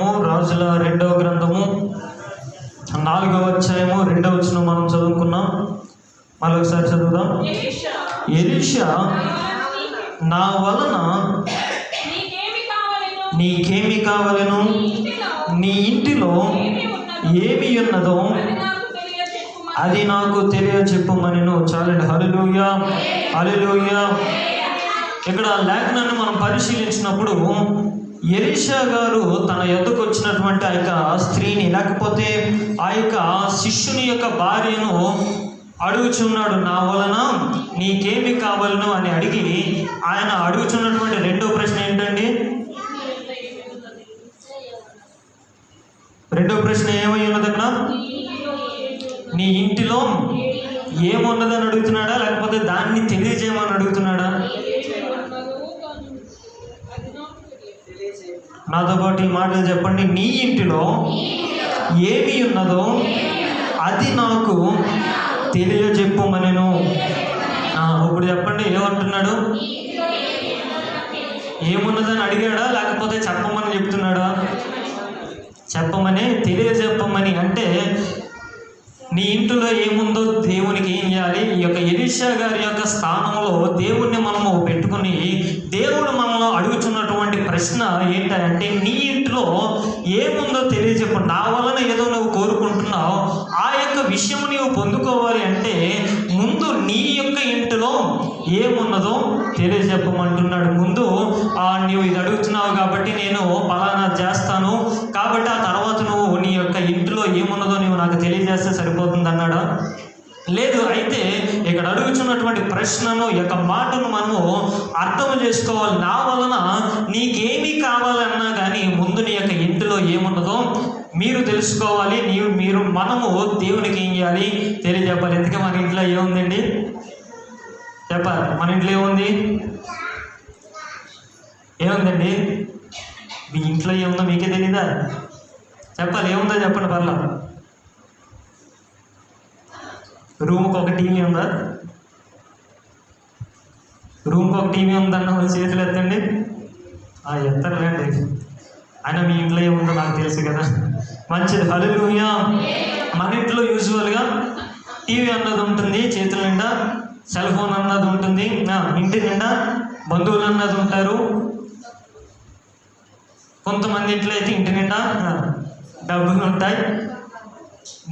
గ్రంథము, రాజుల 2వ గ్రంథము 4వ అధ్యాయము 2వ వచనం మనం చదువుకున్నాం. మళ్ళీ ఒకసారి చదువుదాం. ఎలీషా నా వలన నీకేమి కావలెను, నీ ఇంటిలో ఏమి ఉన్నదో అది నాకు తెలియచెప్పుమనెను. చాలండి. హల్లెలూయా, హల్లెలూయా. ఇక్కడ లేఖనాన్ని మనం పరిశీలించినప్పుడు ఎలీషా గారు తన యొద్దకు వచ్చినటువంటి ఆ యొక్క స్త్రీని, లేకపోతే ఆ యొక్క శిష్యుని యొక్క భార్యను అడుగుచున్నాడు. నా వలన నీకేమి కావాలను అని అడిగి ఆయన అడుగుచున్నటువంటి రెండో ప్రశ్న ఏంటండి? రెండో ప్రశ్న ఏమై ఉన్నది అక్కడ? నీ ఇంటిలో ఏమున్నదని అడుగుతున్నాడా, లేకపోతే దాన్ని తెలియజేయమని అడుగుతున్నాడా? నాతో పాటు ఈ మాటలు చెప్పండి. నీ ఇంటిలో ఏమి ఉన్నదో అది నాకు తెలియజెప్పుమనెను. ఇప్పుడు చెప్పండి, ఏమంటున్నాడు? ఏమున్నదని అడిగాడా, లేకపోతే చెప్పమని చెప్తున్నాడా? చెప్పమని, తెలియజెప్పమని. అంటే నీ ఇంటిలో ఏముందో దేవునికి ఏం చేయాలి? ఈ యొక్క ఎలీషా గారి యొక్క స్థానంలో దేవుణ్ణి మనము పెట్టుకుని దేవుడు మనలో అడుగుతున్నటువంటి ప్రశ్న ఏంటంటే, నీ ఇంట్లో ఏముందో తెలియజెప్పు. నా వలన ఏదో నువ్వు కోరుకుంటున్నావు, ఆ యొక్క విషయం నీవు పొందుకోవాలి అంటే ముందు నీ యొక్క ఇంటిలో ఏమున్నదో తెలియజెప్పమంటున్నాడు. ముందు నీవు ఇది అడుగుతున్నావు కాబట్టి నేను పలానా చేస్తాను, కాబట్టి ఆ తర్వాత నువ్వు నీ యొక్క ఇంటిలో ఏమున్నదో నువ్వు నాకు తెలియజేస్తే సరిపోతుంది అన్నాడా? లేదు. అయితే ఇక్కడ అడుగుతున్నటువంటి ప్రశ్నను, యొక్క మాటను మనము అర్థం చేసుకోవాలి. నా వలన నీకేమీ కావాలన్నా కానీ ముందు నీ యొక్క ఇంటిలో ఏమున్నదో మీరు తెలుసుకోవాలి. మనము దేవునికి ఏం చేయాలి? తెలియజెప్పాలి. ఎందుకంటే మన ఇంట్లో ఏముందండి? చెప్పాలి. మన ఇంట్లో ఏముంది? ఏముందండి? మీ ఇంట్లో ఏముందో మీకే తెలీదా? చెప్పాలి. ఏముందో చెప్పండి. పర్లా. రూమ్కి ఒక టీవీ ఉందా? రూమ్కి ఒక టీవీ ఉందన్న వాళ్ళు చేతులు ఎత్తండి. ఎత్తలేండి. అయినా మీ ఇంట్లో ఏముందో నాకు తెలుసు కదా. మంచిది. హల్లెలూయా. మన ఇంట్లో యూజువల్గా టీవీ అన్నది ఉంటుంది, చేతుల నిండా సెల్ ఫోన్ అన్నది ఉంటుంది, ఇంటి నిండా బంధువులు అన్నది ఉంటారు. కొంతమంది ఇంట్లో అయితే ఇంటి నిండా డబ్బులు ఉంటాయి,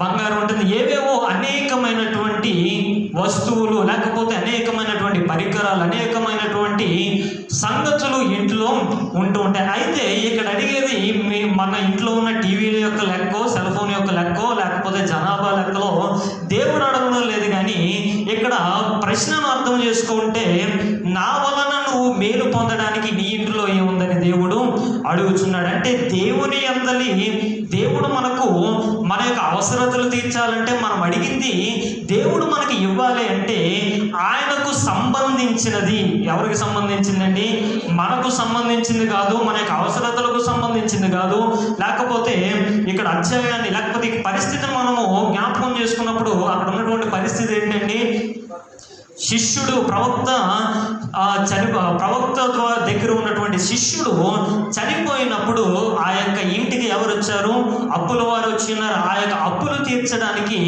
బంగారం ఉంటుంది, ఏవేవో అనేకమైనటువంటి వస్తువులు, లేకపోతే అనేకమైనటువంటి పరికరాలు, అనేకమైనటువంటి సంగతులు ఇంట్లో ఉంటూ ఉంటాయి. అయితే ఇక్కడ అడిగేది మన ఇంట్లో ఉన్న టీవీల యొక్క లెక్కో, సెల్ ఫోన్ యొక్క లెక్కో, లేకపోతే జనాభా లెక్కలో దేవుడు అడగడం లేదు. కానీ ఇక్కడ ప్రశ్నను అర్థం చేసుకుంటే, నా వలన నువ్వు మేలు పొందడానికి నీ ఇంట్లో ఏముందని దేవుడు అడుగుతున్నాడు. అంటే దేవుని అందలి దేవుడు మన యొక్క అవసరతలు తీర్చాలంటే మనం అడిగింది దేవుడు మనకి ఇవ్వాలి అంటే ఆయనకు సంబంధించినది. ఎవరికి సంబంధించిందండి? మనకు సంబంధించింది కాదు, మన యొక్క అవసరతలకు సంబంధించింది కాదు. లేకపోతే ఇక్కడ అధ్యాయాన్ని, లేకపోతే ఈ పరిస్థితిని మనము జ్ఞాపకం చేసుకున్నప్పుడు అక్కడ ఉన్నటువంటి పరిస్థితి ఏంటండి? శిష్యుడు ప్రవక్త దగ్గర ఉన్నటువంటి శిష్యుడు చనిపోయినప్పుడు ఆ యొక్క ఇంటికి ఎవరు వచ్చారు? అప్పుల వారు వచ్చిన్నారు. ఆ యొక్క అప్పులు తీర్చడానికి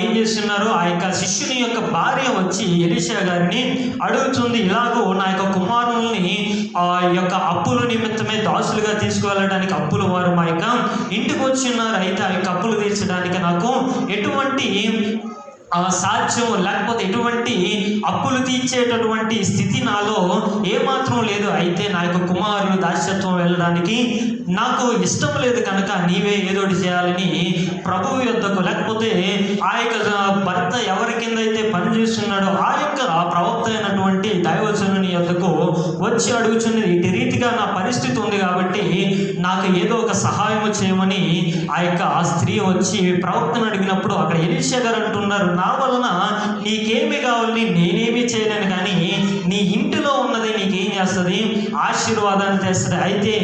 ఏం చేస్తున్నారు? ఆ యొక్క శిష్యుని యొక్క భార్య వచ్చి ఎలీషా గారిని అడుగుతుంది. ఇలాగో నా యొక్క కుమారుల్ని ఆ యొక్క అప్పుల నిమిత్తమే దాసులుగా తీసుకువెళ్ళడానికి అప్పుల వారు మా యొక్క ఇంటికి వచ్చిన్నారు. అయితే ఆ యొక్క అప్పులు తీర్చడానికి నాకు ఎటువంటి సాధ్యం, లేకపోతే ఎటువంటి అప్పులు తీర్చేటటువంటి స్థితి నాలో ఏమాత్రం లేదు. అయితే నా యొక్క కుమారులు దాస్యత్వం వెళ్ళడానికి నాకు ఇష్టం లేదు కనుక నీవే ఏదోటి చేయాలని ప్రభువు యొద్దకు, లేకపోతే ఆ యొక్క భర్త ఎవరి కింద అయితే పనిచేస్తున్నాడో ఆ యొక్క ప్రవక్త అయినటువంటి దైవజనుని యొద్దకు వచ్చి అడుగుచున్నది. ఇటు రీతిగా నా పరిస్థితి ఉంది కాబట్టి నాకు ఏదో ఒక సహాయం చేయమని ఆ యొక్క స్త్రీ వచ్చి ప్రవక్తను అడిగినప్పుడు అక్కడ ఎలీషా గారు అంటున్నారు, నా వలన నీకేమి కావాలి? నేనేమీ చేయలేను, కానీ నీ ఇంటిలో ఉన్నది నీకేం చేస్తుంది? ఆశీర్వాదాన్ని తెస్తుంది. అయితే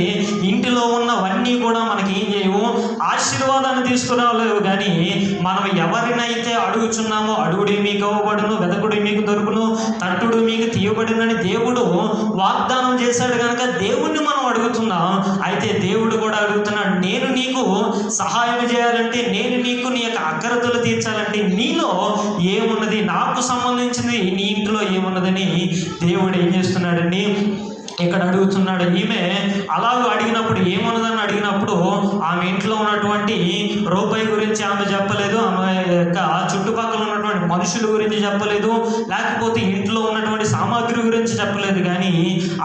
ఇంటిలో ఉన్నవన్నీ ఇవన్నీ కూడా మనకి ఏం చేయవు, ఆశీర్వాదాన్ని తీసుకురాలేవు. కానీ మనం ఎవరినైతే అడుగుచున్నామో అడుగుడి మీకు ఇవ్వబడును, వెదకుడి మీకు దొరుకును, తట్టుడు మీకు తీయబడునని దేవుడు వాగ్దానం చేశాడు కనుక దేవుణ్ణి మనం అడుగుతున్నాం. అయితే దేవుడు కూడా అడుగుతున్నాడు, నేను నీకు సహాయం చేయాలంటే, నేను నీకు నీ యొక్క అక్కరతలు తీర్చాలంటే నీలో ఏమున్నది, నాకు సంబంధించింది నీ ఇంట్లో ఏమున్నదని దేవుడు ఏం చేస్తున్నాడండి ఇక్కడ అడుగుతున్నాడు. ఈమె అలాగూ అడిగినప్పుడు ఏమున్నదని అడిగినప్పుడు ఆమె ఇంట్లో ఉన్నటువంటి రూపాయి గురించి ఆమె చెప్పలేదు, ఆమె యొక్క చుట్టుపక్కల ఉన్నటువంటి మనుషుల గురించి చెప్పలేదు, లేకపోతే ఇంట్లో ఉన్నటువంటి సామాగ్రి గురించి చెప్పలేదు. కానీ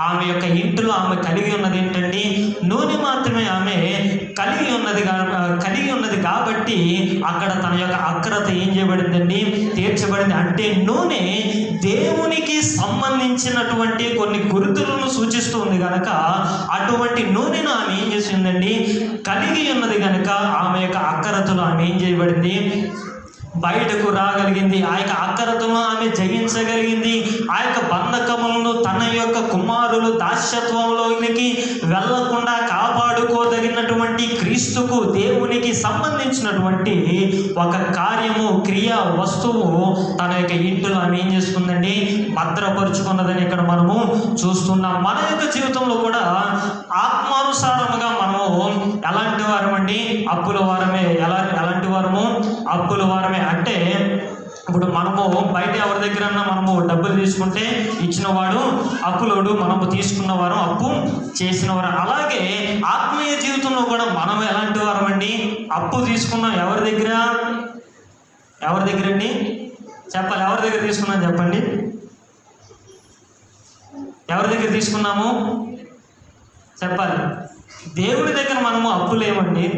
ఆమె యొక్క ఇంట్లో ఆమె కలిగి ఉన్నది ఏంటండి, నూనె మాత్రమే ఆమె కలిగి ఉన్నది కాబట్టి అక్కడ తన యొక్క అక్రత ఏం చేయబడిందండి, తీర్చబడింది. అంటే నూనె దేవునికి సంబంధించినటువంటి కొన్ని గుర్తులను సూచిస్తుంది కనుక అటువంటి నూనెను ఆమె ఏం చేసిందండి, కలిగి ఉన్నది కనుక ఆమె యొక్క అక్కరతలు ఆమె ఏం చేయబడింది, బయటకు రాగలిగింది. ఆ యొక్క అక్కరతను ఆమె జయించగలిగింది. ఆ యొక్క బంధకములను తన యొక్క కుమారులు దాస్యత్వంలోనికి వెళ్లకుండా కాపాడుకోదగినటువంటి క్రీస్తుకు, దేవునికి సంబంధించినటువంటి ఒక కార్యము, క్రియ, వస్తువు తన యొక్క ఇంటిలో ఆమె ఏం చేసుకుందండి, భద్రపరుచుకున్నదని ఇక్కడ మనము చూస్తున్నాం. మన యొక్క జీవితంలో కూడా ఆత్మానుసారముగా మనము ఎలాంటి వారమండి, అప్పుల వారమే. ఎలాంటి వారము, అప్పుల వారమే. అంటే ఇప్పుడు మనము బయట ఎవరి దగ్గరన్నా మనము డబ్బులు తీసుకుంటే ఇచ్చినవాడు అప్పులోడు, మనము తీసుకున్నవారు అప్పు చేసినవారు. అలాగే ఆత్మీయ జీవితంలో కూడా మనం ఎలాంటి వారమండి, అప్పు తీసుకున్నాం. ఎవరి దగ్గరండి చెప్పాలి, ఎవరి దగ్గర తీసుకున్నాం చెప్పండి, ఎవరి దగ్గర తీసుకున్నాము చెప్పాలి. దేవుడి దగ్గర మనము అప్పులేమండి.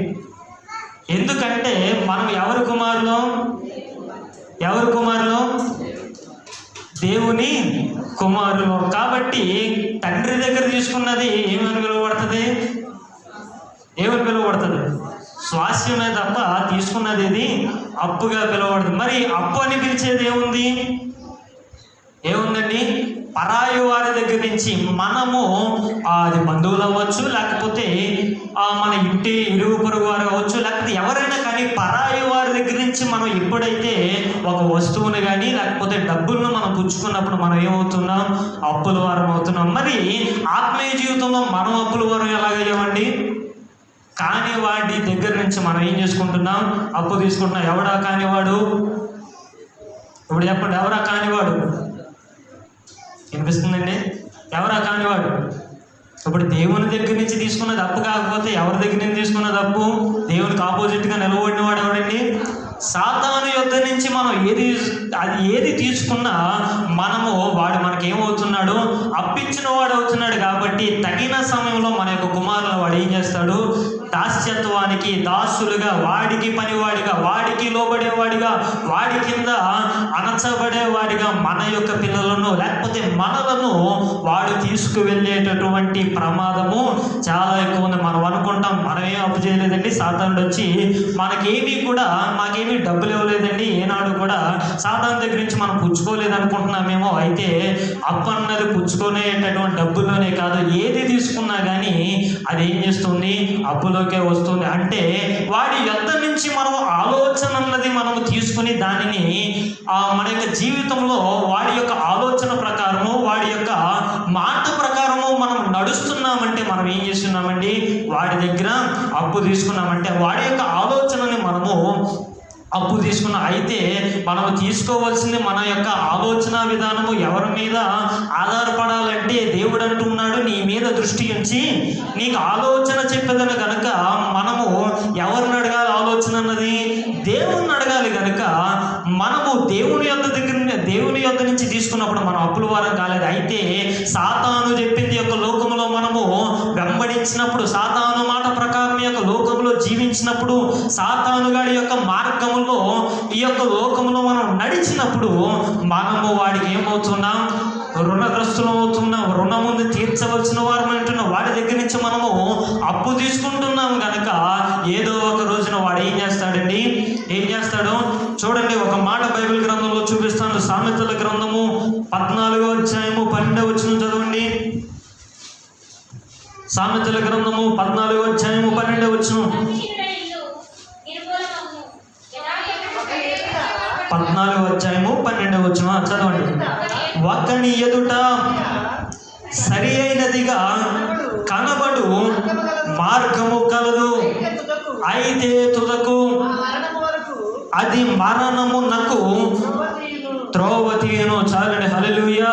ఎందుకంటే మనం ఎవరి కుమారులు, దేవుని కుమారులు. కాబట్టి తండ్రి దగ్గర తీసుకున్నది ఏమని పిలువబడుతుంది, స్వాస్యమే తప్ప తీసుకున్నది ఇది అప్పుగా పిలువబడుతుంది. మరి అప్పు అని పిలిచేది ఏముందండి, పరాయి వారి దగ్గర నుంచి మనము, అది బంధువులు అవ్వచ్చు, లేకపోతే మన ఇంటి ఇరుగు పొరుగు వారు అవ్వచ్చు, లేకపోతే ఎవరైనా కానీ పరాయి వారి దగ్గర నుంచి మనం ఎప్పుడైతే ఒక వస్తువుని కానీ లేకపోతే డబ్బులను మనం పుచ్చుకున్నప్పుడు మనం ఏమవుతున్నాం, అప్పుల వారం అవుతున్నాం. మరి ఆత్మీయ జీవితంలో మనం అప్పుల వారం ఎలాగయ్యామండి, కాని వాడి దగ్గర నుంచి మనం ఏం చేసుకుంటున్నాం, అప్పు తీసుకుంటున్నాం. ఎవడా కానివాడు, ఇప్పుడు చెప్పండి, ఎవరా కానివాడు, వినిపిస్తుందండి, ఎవరా కానివాడు? ఇప్పుడు దేవుని దగ్గర నుంచి తీసుకున్నది అప్పు కాకపోతే ఎవరి దగ్గర నుంచి తీసుకున్నది అప్పు? దేవునికి ఆపోజిట్గా నిలబడిన వాడు ఎవడండి, సాతాను యొద్ద నుంచి మనం ఏది తీసుకున్నా వాడు మనకేమవుతున్నాడు, అప్పించిన వాడు అవుతున్నాడు. కాబట్టి తగిన సమయంలో మన యొక్క కుమారులు వాడు ఏం చేస్తాడు, దాస్యత్వానికి దాసులుగా, వాడికి పనివాడిగా, వాడికి లోబడేవాడిగా, వాడి కింద అణచబడేవాడిగా మన యొక్క పిల్లలను లేకపోతే మనలను వాడు తీసుకువెళ్ళేటటువంటి ప్రమాదము చాలా ఎక్కువ ఉంది. మనం అనుకుంటాం మనమేం అప్పు చేయలేదండి, సాతానుడు వచ్చి మాకేమీ డబ్బులు ఇవ్వలేదండి, ఏనాడు కూడా సాతాను దగ్గర నుంచి మనం పుచ్చుకోలేదు అనుకుంటున్నామేమో. అయితే అప్పు అన్నది పుచ్చుకునేటటువంటి డబ్బుల్లోనే కాదు, ఏది తీసుకున్నా కానీ అది ఏం చేస్తుంది, అప్పులోకే వస్తుంది. అంటే వాడి యొద్ద నుంచి మనం ఆలోచన అన్నది మనము తీసుకుని దానిని మన యొక్క జీవితంలో వాడి యొక్క ఆలోచన ప్రకారము, వాడి యొక్క మాట ప్రకారము మనం నడుస్తున్నామంటే మనం ఏం చేస్తున్నామండి, వాడి దగ్గర అప్పు తీసుకున్నామంటే వాడి యొక్క ఆలోచనని మనము అప్పు తీసుకున్న. అయితే మనము తీసుకోవాల్సింది మన యొక్క ఆలోచన విధానము ఎవరి మీద ఆధారపడాలంటే దేవుడు అంటున్నాడు, నీ మీద దృష్టి ఉంచి నీకు ఆలోచన చెప్పేదని కనుక మనము ఎవరిని అడగాలి, ఆలోచన అన్నది దేవుణ్ణి అడగాలి. కనుక మనము దేవుని యొద్ద నుంచి తీసుకున్నప్పుడు మనం అప్పుల వారం కాలేదు. అయితే సాతాను చెప్పింది యొక్క లోకములో మనము వెంబడించినప్పుడు, సాతాను మాట ప్రకారం యొక్క లోకంలో జీవించినప్పుడు, సాతాను గాడి యొక్క మార్గము ఈ యొక్క లోకంలో మనం నడిచినప్పుడు మనము వాడికి ఏమవుతున్నాం, రుణగ్రస్తులం అవుతున్నాం, రుణముందు తీర్చవలసిన వారు అంటున్నాం. వాడి దగ్గర నుంచి మనము అప్పు తీసుకుంటున్నాం కనుక ఏదో ఒక రోజున వాడు ఏం చేస్తాడు చూడండి. ఒక మాట బైబిల్ గ్రంథంలో చూపిస్తాను. సామెతల గ్రంథము 14వ అధ్యాయము 12వ వచనం చదవండి. సామెతల గ్రంథము 14వ అధ్యాయము 12వ వచనం, 14వ అధ్యాయము 12వ వచనం చదవండి. ఒకని ఎదుట సరి అయినదిగా కనబడు మార్గము కలదు, అయితే తుదకు అది మరణమునకు త్రోవ తీయును. చాలండి. హల్లెలూయా,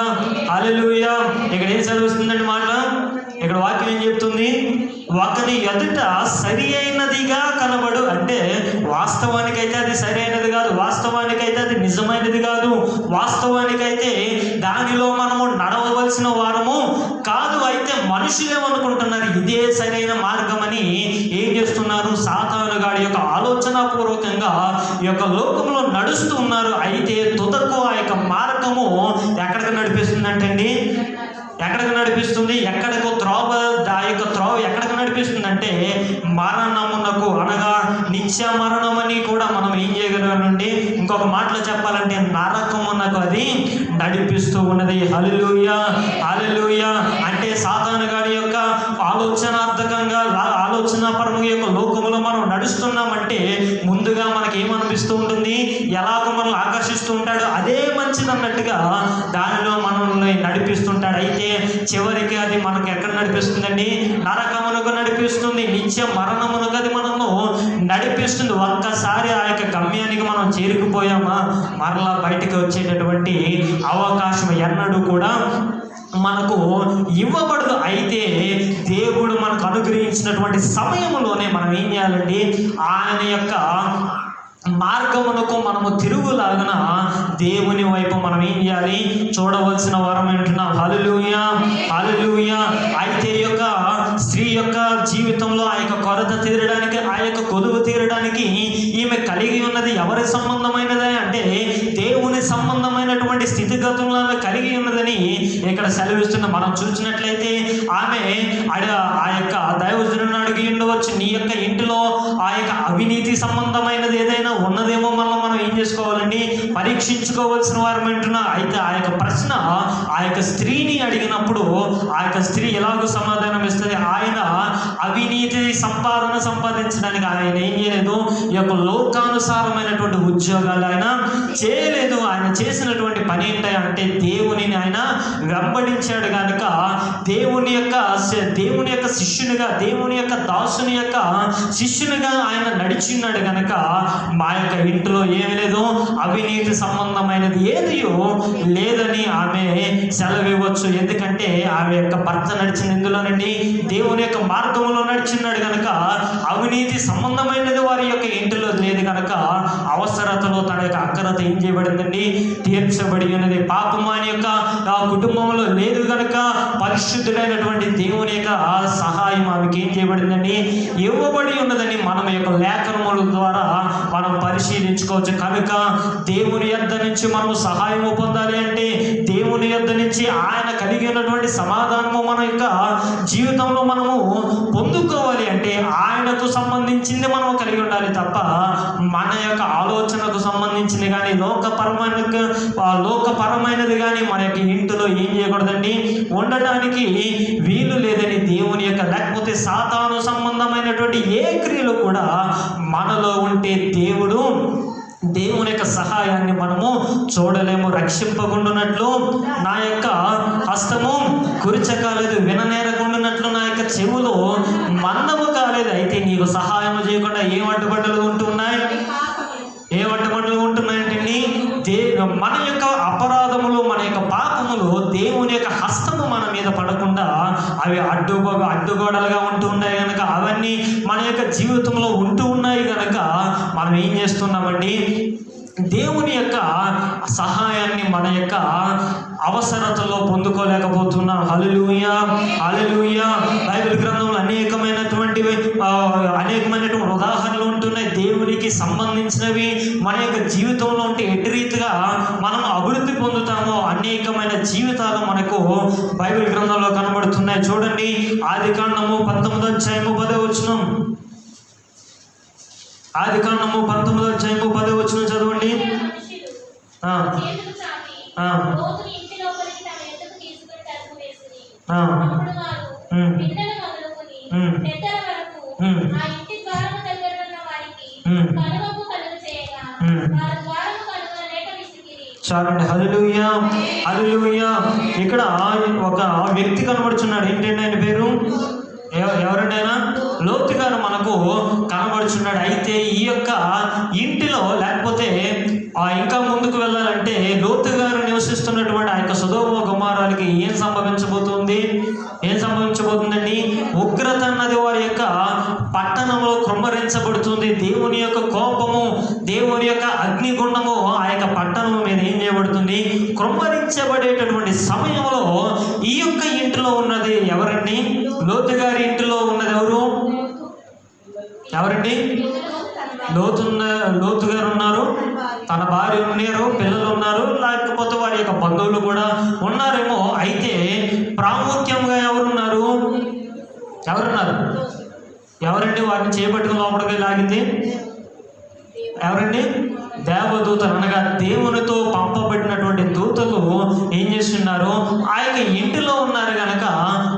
హల్లెలూయా. ఇక్కడ ఏం చదువుతుందండి మాట? ఇక్కడ వాక్యం ఏం చెప్తుంది? ఒకని ఎదుట సరి అయినదిగా కనబడు అంటే వాస్తవానికైతే అది సరి అయినది కాదు, వాస్తవానికైతే అది నిజమైనది కాదు, వాస్తవానికైతే దానిలో మనము నడవవలసిన వారము కాదు. అయితే మనుషులు ఏమనుకుంటున్నారు? ఇదే సరైన మార్గం అని ఏం చేస్తున్నారు? సాతాను గాడి యొక్క ఆలోచన పూర్వకంగా ఈ యొక్క లోకంలో నడుస్తూ ఉన్నారు. అయితే తుదకు ఆ యొక్క మార్గము ఎక్కడికి నడిపిస్తుందంటండి? ఎక్కడికి నడిపిస్తుంది? ఎక్కడికో త్రోవ, ఆ యొక్క త్రోవ ఎక్కడికి నడిపిస్తుంది అంటే మరణమునకు, అనగా నిత్య మరణమని కూడా మనం ఏం చేయగలమండి? ఇంకొక మాటలో చెప్పాలంటే నరకమునకు అది నడిపిస్తూ ఉన్నది. హల్లెలూయా, హల్లెలూయా. అంటే సాతాను గాడి యొక్క ఆలోచనార్థకంగా, ఆలోచనాపరముగా యొక్క లోకములో మనం నడుస్తున్నామంటే ముందుగా మనకి ఏమనిపిస్తూ ఉంటుంది? ఎలాగో మనం ఆకర్షిస్తూ ఉంటాడు, అదే మంచిది అన్నట్టుగా దానిలో మనల్ని నడిపిస్తుంటాడు. అయితే చివరికి అది మనకు ఎక్కడ నడిపిస్తుందండి? నరకమునకు నడిపిస్తుంది, నిత్య మరణమునకు అది మనము నడిపిస్తుంది. ఒక్కసారి ఆ యొక్క గమ్యానికి మనం చేరుకుపోయామా మరలా బయటికి వచ్చేటటువంటి అవకాశం ఎన్నడూ కూడా మనకు ఇవ్వబడదు. అయితే దేవుడు మనకు అనుగ్రహించినటువంటి సమయంలోనే మనం ఏం చేయాలండి? ఆయన యొక్క మార్గమునకు మనము తిరుగులాగున దేవుని వైపు మనం ఏం చేయాలి? చూడవలసిన వారం అంటున్నాం. హల్లెలూయా, హల్లెలూయా. అయితే ఈ యొక్క స్త్రీ యొక్క జీవితంలో ఆ యొక్క కొరత తీరడానికి, ఆ యొక్క కొలువు తీరడానికి ఈమె కలిగి ఉన్నది ఎవరి సంబంధమైనది అంటే దేవుని సంబంధమైనటువంటి స్థితిగతులను కలిగి ఉన్నదని ఇక్కడ సెలవిస్తున్న మనం చూసినట్లయితే ఆమె ఆ యొక్క దైవజనుని అడిగి ఉండవచ్చు, నీ యొక్క ఇంటిలో ఆ యొక్క అవినీతి సంబంధమైనది ఏదైనా ఉన్నదేమో మనం ఏం చేసుకోవాలండి? పరీక్షించుకోవాల్సిన వారు అంటున్నా. అయితే ఆ యొక్క ప్రశ్న ఆ యొక్క స్త్రీని అడిగినప్పుడు ఆ యొక్క స్త్రీ ఎలాగో సమాధానం ఇస్తుంది? ఆయన అవినీతి సంపాదించడానికి ఆయన ఏం చేయలేదు, ఈ యొక్క లోకానుసారమైనటువంటి ఉద్యోగాలు ఆయన చేయలేదు. ఆయన చేసినటువంటి పని ఏంటంటే దేవునిని ఆయన వెంబడించాడు కనుక దేవుని యొక్క శిష్యునిగా, దేవుని యొక్క దాసుని యొక్క శిష్యునిగా ఆయన నడిచిన్నాడు కనుక మా యొక్క ఇంట్లో ఏమి లేదు, అవినీతి సంబంధమైనది ఏదియో లేదని ఆమె సెలవివ్వచ్చు. ఎందుకంటే ఆమె యొక్క భర్త నడిచిన ఇందులోనండి దేవుని యొక్క మార్గంలో నడిచిన్నాడు కనుక అవినీతి సంబంధమైనది వారి యొక్క ఇంటిలో లేదు కనుక అవసరతలో తన యొక్క అక్కరత ఏం చేయబడిందండి? తీర్చబడి ఉన్నది. పాపము ఆయన యొక్క కుటుంబంలో లేదు కనుక పరిశుద్ధుడైనటువంటి దేవుని యొక్క సహాయం ఆమెకి ఏం చేయబడిందండి? ఇవ్వబడి ఉన్నదని మనం యొక్క లేఖనముల ద్వారా మనం పరిశీలించుకోవచ్చు. కనుక దేవుని యొద్ద నుంచి మనము సహాయము పొందాలి అంటే దేవుని యొద్ద నుంచి ఆయన కలిగి ఉన్నటువంటి సమాధానము మన యొక్క జీవితంలో మనము పొందుకోవాలి అంటే ఆయనకు సంబంధించింది మనం కలిగి ఉండాలి తప్ప మన యొక్క ఆలోచనకు సంబంధించింది కానీ లోకపరమైనది కానీ మన యొక్క ఇంటిలో ఏం చేయకూడదండి? ఉండడానికి వీలు లేదని దేవుని యొక్క, లేకపోతే సాతాను సంబంధమైనటువంటి ఏ క్రియలు కూడా మనలో ఉంటే దేవుని యొక్క సహాయాన్ని మనము చూడలేము. రక్షింపకుండానట్లు నా యొక్క హస్తము కురిచ కాలేదు, విననేరకుండానట్లు నా యొక్క చెవులు మందము కాలేదు. అయితే నీకు సహాయం చేయకుండా ఏ అడ్డుబండలు ఉంటున్నాయి? ఏ అడ్డుబండలు ఉంటున్నాయంటే మన యొక్క అపరాధములు, మన యొక్క పాపములు దేవుని యొక్క హస్తము మన మీద పడకుండా అవి అడ్డుగోడలుగా ఉంటూ ఉన్నాయి కనుక, అవన్నీ మన యొక్క జీవితంలో ఉంటూ ఉన్నాయి కనుక మనం ఏం చేస్తున్నామండి? దేవుని యొక్క సహాయాన్ని మన యొక్క అవసరతలో పొందుకోలేకపోతున్నాం. హల్లెలూయా, హల్లెలూయా. బైబిల్ గ్రంథంలో అనేకమైనటువంటి ఉదాహరణలు ఉంటున్నాయి. దేవునికి సంబంధించినవి మన యొక్క జీవితంలో ఉంటే ఎట్టి రీతిగా మనం అభివృద్ధి పొందుతామో అనేకమైన జీవితాలు మనకు బైబిల్ గ్రంథంలో కనబడుతున్నాయి. చూడండి, ఆదికాండము 19వ అధ్యాయము 10వ వచనం. ఆదికాండము 19వ అధ్యాయము 10వ వచనం చదవండి. ఆ చాలండి. హల్లెలూయా, హల్లెలూయా. ఇక్కడ ఒక వ్యక్తి కనబడుచున్నాడు. ఏంటంటే ఆయన పేరు ఎవరండి? ఆయన లోతు గారు మనకు కనబడుచున్నాడు. అయితే ఈ యొక్క ఇంటిలో, లేకపోతే ఇంకా ముందుకు వెళ్ళాలంటే లోతు గారు నివసిస్తున్నటువంటి ఆ యొక్క సొదొమ గొమొర్రాలకి ఏం సంభవించబోతుందండి? ఉగ్రత అన్నది వారి యొక్క పట్టణంలో కృమ్మరించబడుతుంది. దేవుని యొక్క కోపము, దేవుని యొక్క అగ్నిగుండము ఆ యొక్క పట్టణం మీద ఏం చేయబడుతుంది? కృమ్మరించబడేటటువంటి సమయంలో ఈ యొక్క ఇంటిలో ఉన్నది ఎవరండి? లోతు గారి ఇంటిలో ఉన్నది ఎవరండి? లోతు గారు ఉన్నారు, తన భార్య ఉన్నారు, పిల్లలు ఉన్నారు, లేకపోతే వారి యొక్క బంధువులు కూడా ఉన్నారేమో. అయితే ప్రాముఖ్యంగా ఎవరున్నారు? ఎవరండి వారిని చేపట్టుకుని లోపలికి లాగింది? ఎవరండి? దేవదూతలు, అనగా దేవునితో పంపబడినటువంటి దూతలు ఏం చేస్తున్నారు? ఆ యొక్క ఇంటిలో ఉన్నారు కనుక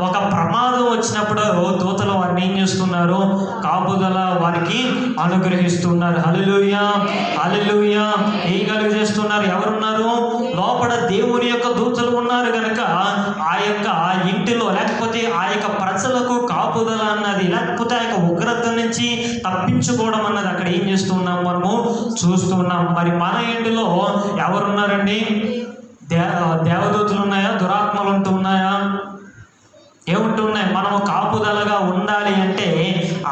ఒక ప్రమాదం వచ్చినప్పుడు దూతలు వారిని ఏం చేస్తున్నారు? కాపుదల వారికి అనుగ్రహిస్తున్నారు. హల్లెలూయా, హల్లెలూయా. ఏం కలుగజేస్తున్నారు? ఎవరున్నారు? లోపల దేవుని యొక్క దూతలు ఉన్నారు కనుక ఆ యొక్క ఇంటిలో, లేకపోతే ఆ యొక్క ప్రజలకు కాపుదల అన్నది, లేకపోతే ఆ యొక్క ఉగ్రత నుంచి తప్పించుకోవడం అన్నది అక్కడ ఏం చేస్తున్నాం? మనము చూస్తున్నాం. మరి మన ఇంటిలో ఎవరున్నారండి? దేవదూతలు ఉన్నాయా? దురాత్మలు ఉంటున్నాయా? ఏముంటున్నాయి? మనము కాపుదలగా ఉండాలి అంటే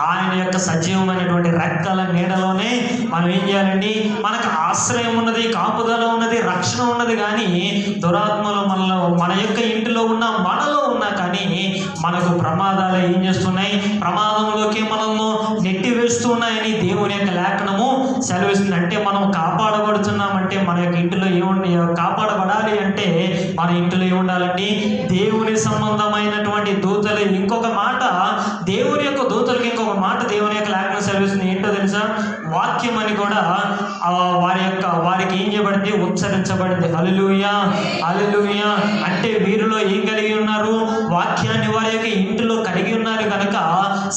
ఆయన యొక్క సజీవమైనటువంటి రెక్కల నీడలోనే మనం ఏం చేయాలండి? మనకు ఆశ్రయం ఉన్నది, కాపుదల ఉన్నది, రక్షణ ఉన్నది. కానీ దురాత్మలు మన యొక్క ఇంటిలో మనలో ఉన్నా కానీ మనకు ప్రమాదాలు ఏం చేస్తున్నాయి? ప్రమాదంలోకి మనల్ని నెట్టివేస్తున్నాయని దేవుని యొక్క లేఖనము సెలవిస్తుంది. అంటే మనం కాపాడబడుతున్నామంటే మన యొక్క ఇంటిలో కాపాడబడాలి అంటే మన ఇంటిలో ఏముండాలండి? దేవుని సంబంధమైనటువంటి దూతలు. ఇంకొక మాట, దేవుని యొక్క దూతలకి ఇంకొక మాట దేవుని యొక్క లేఖనం సెలవిస్తుంది. ఏంటో తెలుసా? వాక్యం అని కూడా వారికి ఏం చేయబడింది? ఉచ్చరించబడింది. హల్లెలూయా, హల్లెలూయా. అంటే వీరిలో ఏం కలిగి ఉన్నారు? వాక్యాన్ని వారి యొక్క ఇంటిలో కలిగి ఉన్నారు కనుక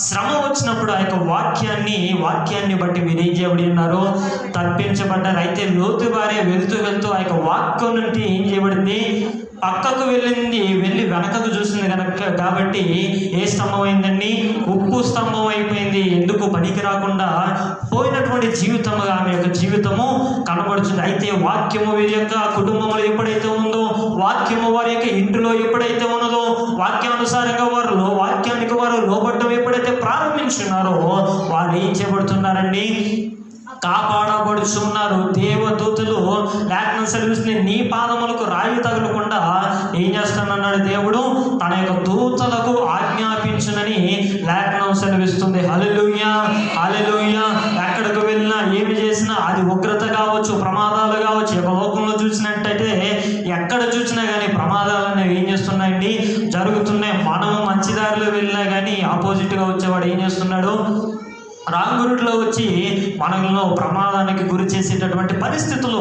శ్రమ వచ్చినప్పుడు ఆ యొక్క వాక్యాన్ని బట్టి వీరు ఏం చేయబడి ఉన్నారు? తప్పించబడ్డారు. అయితే లోతు భార్య వెళ్తూ ఆ యొక్క వాక్యం నుండి ఏం చేయబడింది? పక్కకు వెళ్ళి వెనకకు చూసింది కనుక, కాబట్టి ఏ స్తంభం అయిందండి? ఉప్పు స్తంభం అయిపోయింది. ఎందుకు పనికి రాకుండా పోయినటువంటి జీవితముగా ఆమె యొక్క జీవితము కనబడుతుంది. అయితే వాక్యము వీరి యొక్క కుటుంబంలో ఎప్పుడైతే ఉందో, వాక్యము వారి యొక్క ఇంటిలో ఎప్పుడైతే ఉన్నదో, వాక్యానుసారంగా వాక్యానికి వారు లోబడటం ఎప్పుడైతే ప్రారంభించున్నారో వారు ఏం చేయబడుతున్నారండి? కాపాడబడుచున్నారు. దేవదూతలు లేఖనం సెలవిస్తుంది, నీ పాదములకు రాయి తగలకుండా ఏం చేస్తానన్నాడు దేవుడు? తన యొక్క దూతలకు ఆజ్ఞాపించునని లేఖనం సెలవిస్తుంది. హల్లెలూయా, హల్లెలూయా. ఎక్కడికి వెళ్ళినా, ఏమి చేసినా, అది ఉగ్రత కావచ్చు, ప్రమాదాలు కావచ్చు. ఒక లోకంలో చూసినట్టయితే ఎక్కడ చూసినా కానీ ప్రమాదాలు అనేవి ఏం చేస్తున్నాయండి? జరుగుతున్నాయి. మనము మంచి దారిలో వెళ్ళినా కానీ ఆపోజిట్గా వచ్చేవాడు ఏం చేస్తున్నాడు? రాంగ్ రూట్లో వచ్చి మనలో ప్రమాదానికి గురి చేసేటటువంటి పరిస్థితులు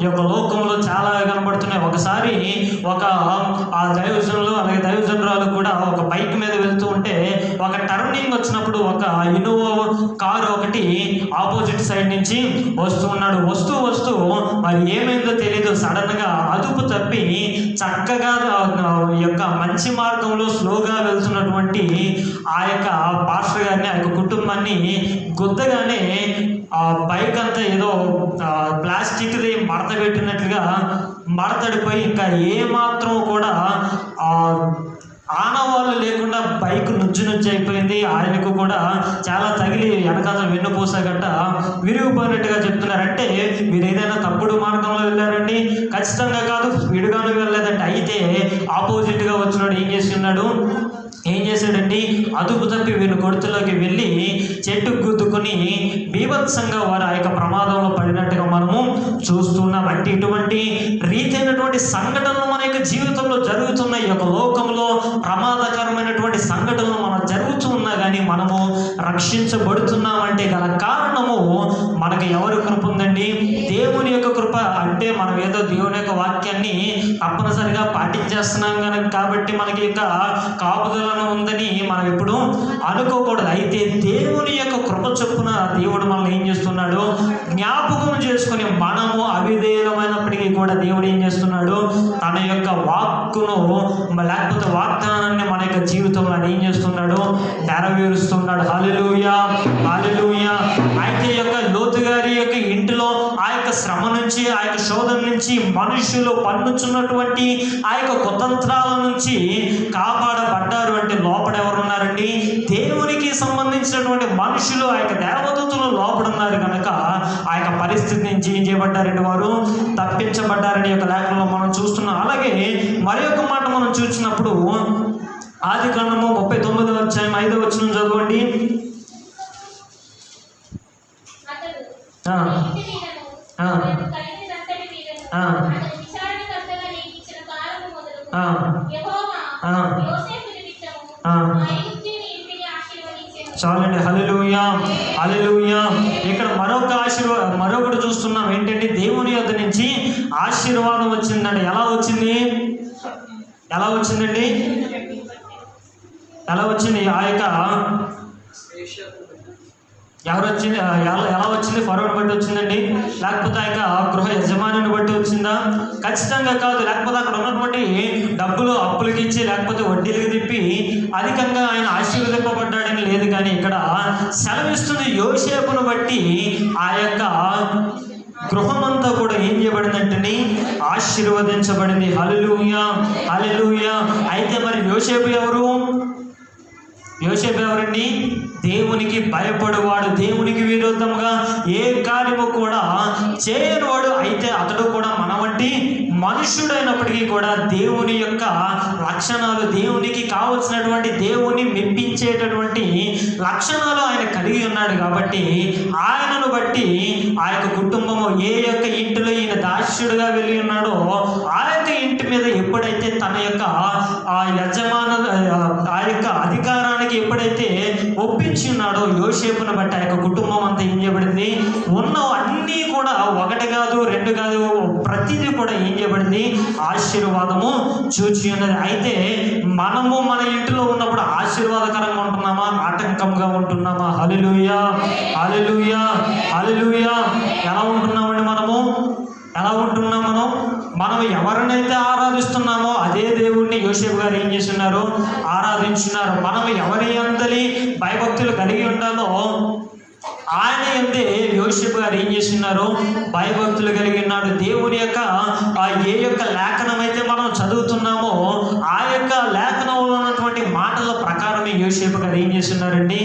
ఈ యొక్క లోకంలో చాలా కనబడుతున్నాయి. ఒకసారి ఆ దైవజనులు, అలాగే దైవజనురాలు కూడా ఒక బైక్ మీద వెళ్తూ ఉంటే ఒక టర్నింగ్ వచ్చినప్పుడు ఒక ఇన్నోవా కారు ఒకటి ఆపోజిట్ సైడ్ నుంచి వస్తూ మరి ఏమైందో తెలియదు, సడన్గా అదుపు తప్పి చక్కగా ఈ యొక్క మంచి మార్గంలో స్లోగా వెళ్తున్నటువంటి ఆ యొక్క పాస్టర్ గారిని, ఆ యొక్క కుటుంబాన్ని గుద్దగానే ఆ బైక్ అంతా ఏదో ప్లాస్టిక్ది మడత పెట్టినట్లుగా మడతడిపోయి ఇంకా ఏమాత్రం కూడా ఆనవాళ్ళు లేకుండా బైక్ నుజ్జు అయిపోయింది. ఆయనకు కూడా చాలా తగిలి వెనకాల వెన్నుపూస గట్ట విరిగిపోయినట్టుగా చెప్తున్నారు. అంటే మీరు ఏదైనా తప్పుడు మార్గంలో వెళ్ళారండి? ఖచ్చితంగా కాదు, స్పీడ్గానే వెళ్ళలేదంటే. అయితే ఆపోజిట్గా వచ్చినాడు ఏం చేశాడండి? అదుపు తప్పి వీళ్ళు కొడుతులోకి వెళ్ళి చెట్టు గుద్దుకొని బీభత్సంగా వారు ఆ యొక్క ప్రమాదంలో పడినట్టుగా మనము చూస్తున్నాం. అంటే ఇటువంటి రీతైనటువంటి సంఘటనలు మన యొక్క జీవితంలో జరుగుతున్నాయి. ఈ యొక్క లోకంలో ప్రమాదకరమైనటువంటి సంఘటనలు మన జరుగుతూ ఉన్నాయి. ఉన్నా కానీ మనము రక్షించబడుతున్నామంటే గల కారణము మనకి ఎవరి కృప ఉందండి? దేవుని యొక్క కృప. అంటే మనం ఏదో దేవుని యొక్క వాక్యాన్ని తప్పనిసరిగా పాటించేస్తున్నాం కనుక కాబట్టి మనకి యొక్క కాపుదలను ఉందని మనం ఎప్పుడు అనుకోకూడదు. అయితే దేవుని యొక్క కృప చొప్పున దేవుడు మనల్ని ఏం చేస్తున్నాడు? జ్ఞాపకం చేసుకుని మనము అవిధేయులమైనప్పటికీ కూడా దేవుడు ఏం చేస్తున్నాడు? తన యొక్క వాక్కును లేకపోతే వాగ్దానాన్ని మన యొక్క జీవితంలో ఏం చేస్తున్నాడు? నెరవేరుస్తున్నాడు. హల్లెలూయా, హల్లెలూయా. అయితే యొక్క లోతు గారి యొక్క ఇంటిలో ఆ యొక్క శ్రమ నుంచి, ఆ యొక్క శోధన నుంచి, మనుషులు పన్నుచున్నటువంటి ఆ యొక్క కుతంత్రాల నుంచి కాపాడబడ్డారు. అంటే లోపల ఎవరు ఉన్నారండి? దేవునికి సంబంధించినటువంటి మనుషులు, ఆ యొక్క దేవదూతలు లోపడున్నారు కనుక ఆ యొక్క పరిస్థితి నుంచి ఏం చేయబడ్డారండి? వారు తప్పించబడ్డారని యొక్క లేఖనంలో మనం చూస్తున్నాం. అలాగే మరి ఒక మాట మనం చూసినప్పుడు ఆదికాండము 39వ అధ్యాయం 5వ వచనం చదవండి. చాలండి. హల్లెలూయా, హల్లెలూయా. ఇక్కడ మరొకటి చూస్తున్నాం. ఏంటంటే దేవుని యొద్ద నుంచి ఆశీర్వాదం వచ్చిందండి. ఎలా వచ్చింది? ఎలా వచ్చిందండి? ఎలా వచ్చింది? ఆ యొక్క ఎవరు వచ్చింది? ఎలా వచ్చింది? ఫరోని బట్టి వచ్చిందండి? లేకపోతే ఆ యొక్క గృహ యజమానిని బట్టి వచ్చిందా? ఖచ్చితంగా కాదు. లేకపోతే అక్కడ ఉన్నటువంటి డబ్బులు అప్పులకి ఇచ్చి లేకపోతే వడ్డీలకు తిప్పి అధికంగా ఆయన ఆశీర్వదింపబడ్డాడని లేదు. కానీ ఇక్కడ సెలవిస్తుంది యోసేపును బట్టి ఆ యొక్క గృహమంతా కూడా ఏం చేయబడిందంటే ఆశీర్వదించబడింది. హల్లెలూయా, హల్లెలూయా. అయితే మరి యోసేపు ఎవరు? యోసేపు ఎవరండి? దేవునికి భయపడేవాడు, దేవునికి విరుద్ధంగా ఏ కార్యము కూడా చేయనివాడు. అయితే అతడు కూడా మన వంటి మనుష్యుడైనప్పటికీ కూడా దేవుని యొక్క లక్షణాలు, దేవునికి కావలసినటువంటి దేవుని మెప్పించేటటువంటి లక్షణాలు ఆయన కలిగి ఉన్నాడు. కాబట్టి ఆయనను బట్టి ఆ యొక్క కుటుంబము ఏ యొక్క ఇంటిలో ఈయన దాస్యుడుగా వెళ్ళి ఉన్నాడో ఆ యొక్క ఇంటి మీద ఎప్పుడైతే తన యొక్క ఆ యజమాన ఆ యొక్క అధికారానికి ఎప్పుడైతే ఒప్పించి ఉన్నాడో యోసేపును బట్టి ఆ యొక్క కుటుంబం అంతా ఏం చేయబడింది? ఉన్న అన్నీ కూడా ఒకటి కాదు, రెండు కాదు, ప్రతిదీ కూడా ఏం చేయబడింది? ఆశీర్వాదము చూచి ఉన్నది. అయితే మనము మన ఇంటిలో ఉన్నప్పుడు ఆశీర్వాదకరంగా ఉంటున్నామా? ఆటంకంగా ఉంటున్నామా? హల్లెలూయా, హల్లెలూయా, హల్లెలూయా. ఎలా ఉంటున్నామండి మనము? ఎలా ఉంటున్నాం మనం ఎవరినైతే ఆరాధిస్తున్నామో అదే దేవుణ్ణి యోసేపు గారు ఏం చేస్తున్నారు? ఆరాధించున్నారు. మనం ఎవరి అందరి భయభక్తులు కలిగి ఉండాలో ఆయన ఎందే యోసేపు గారు ఏం చేస్తున్నారు? భయభక్తులు కలిగి ఉన్నాడు. దేవుని యొక్క ఏ యొక్క లేఖనం అయితే మనం చదువుతున్నామో ఆ యొక్క లేఖనంలో ఉన్నటువంటి మాటల ప్రకారమే యోసేపు గారు ఏం చేస్తున్నారండి?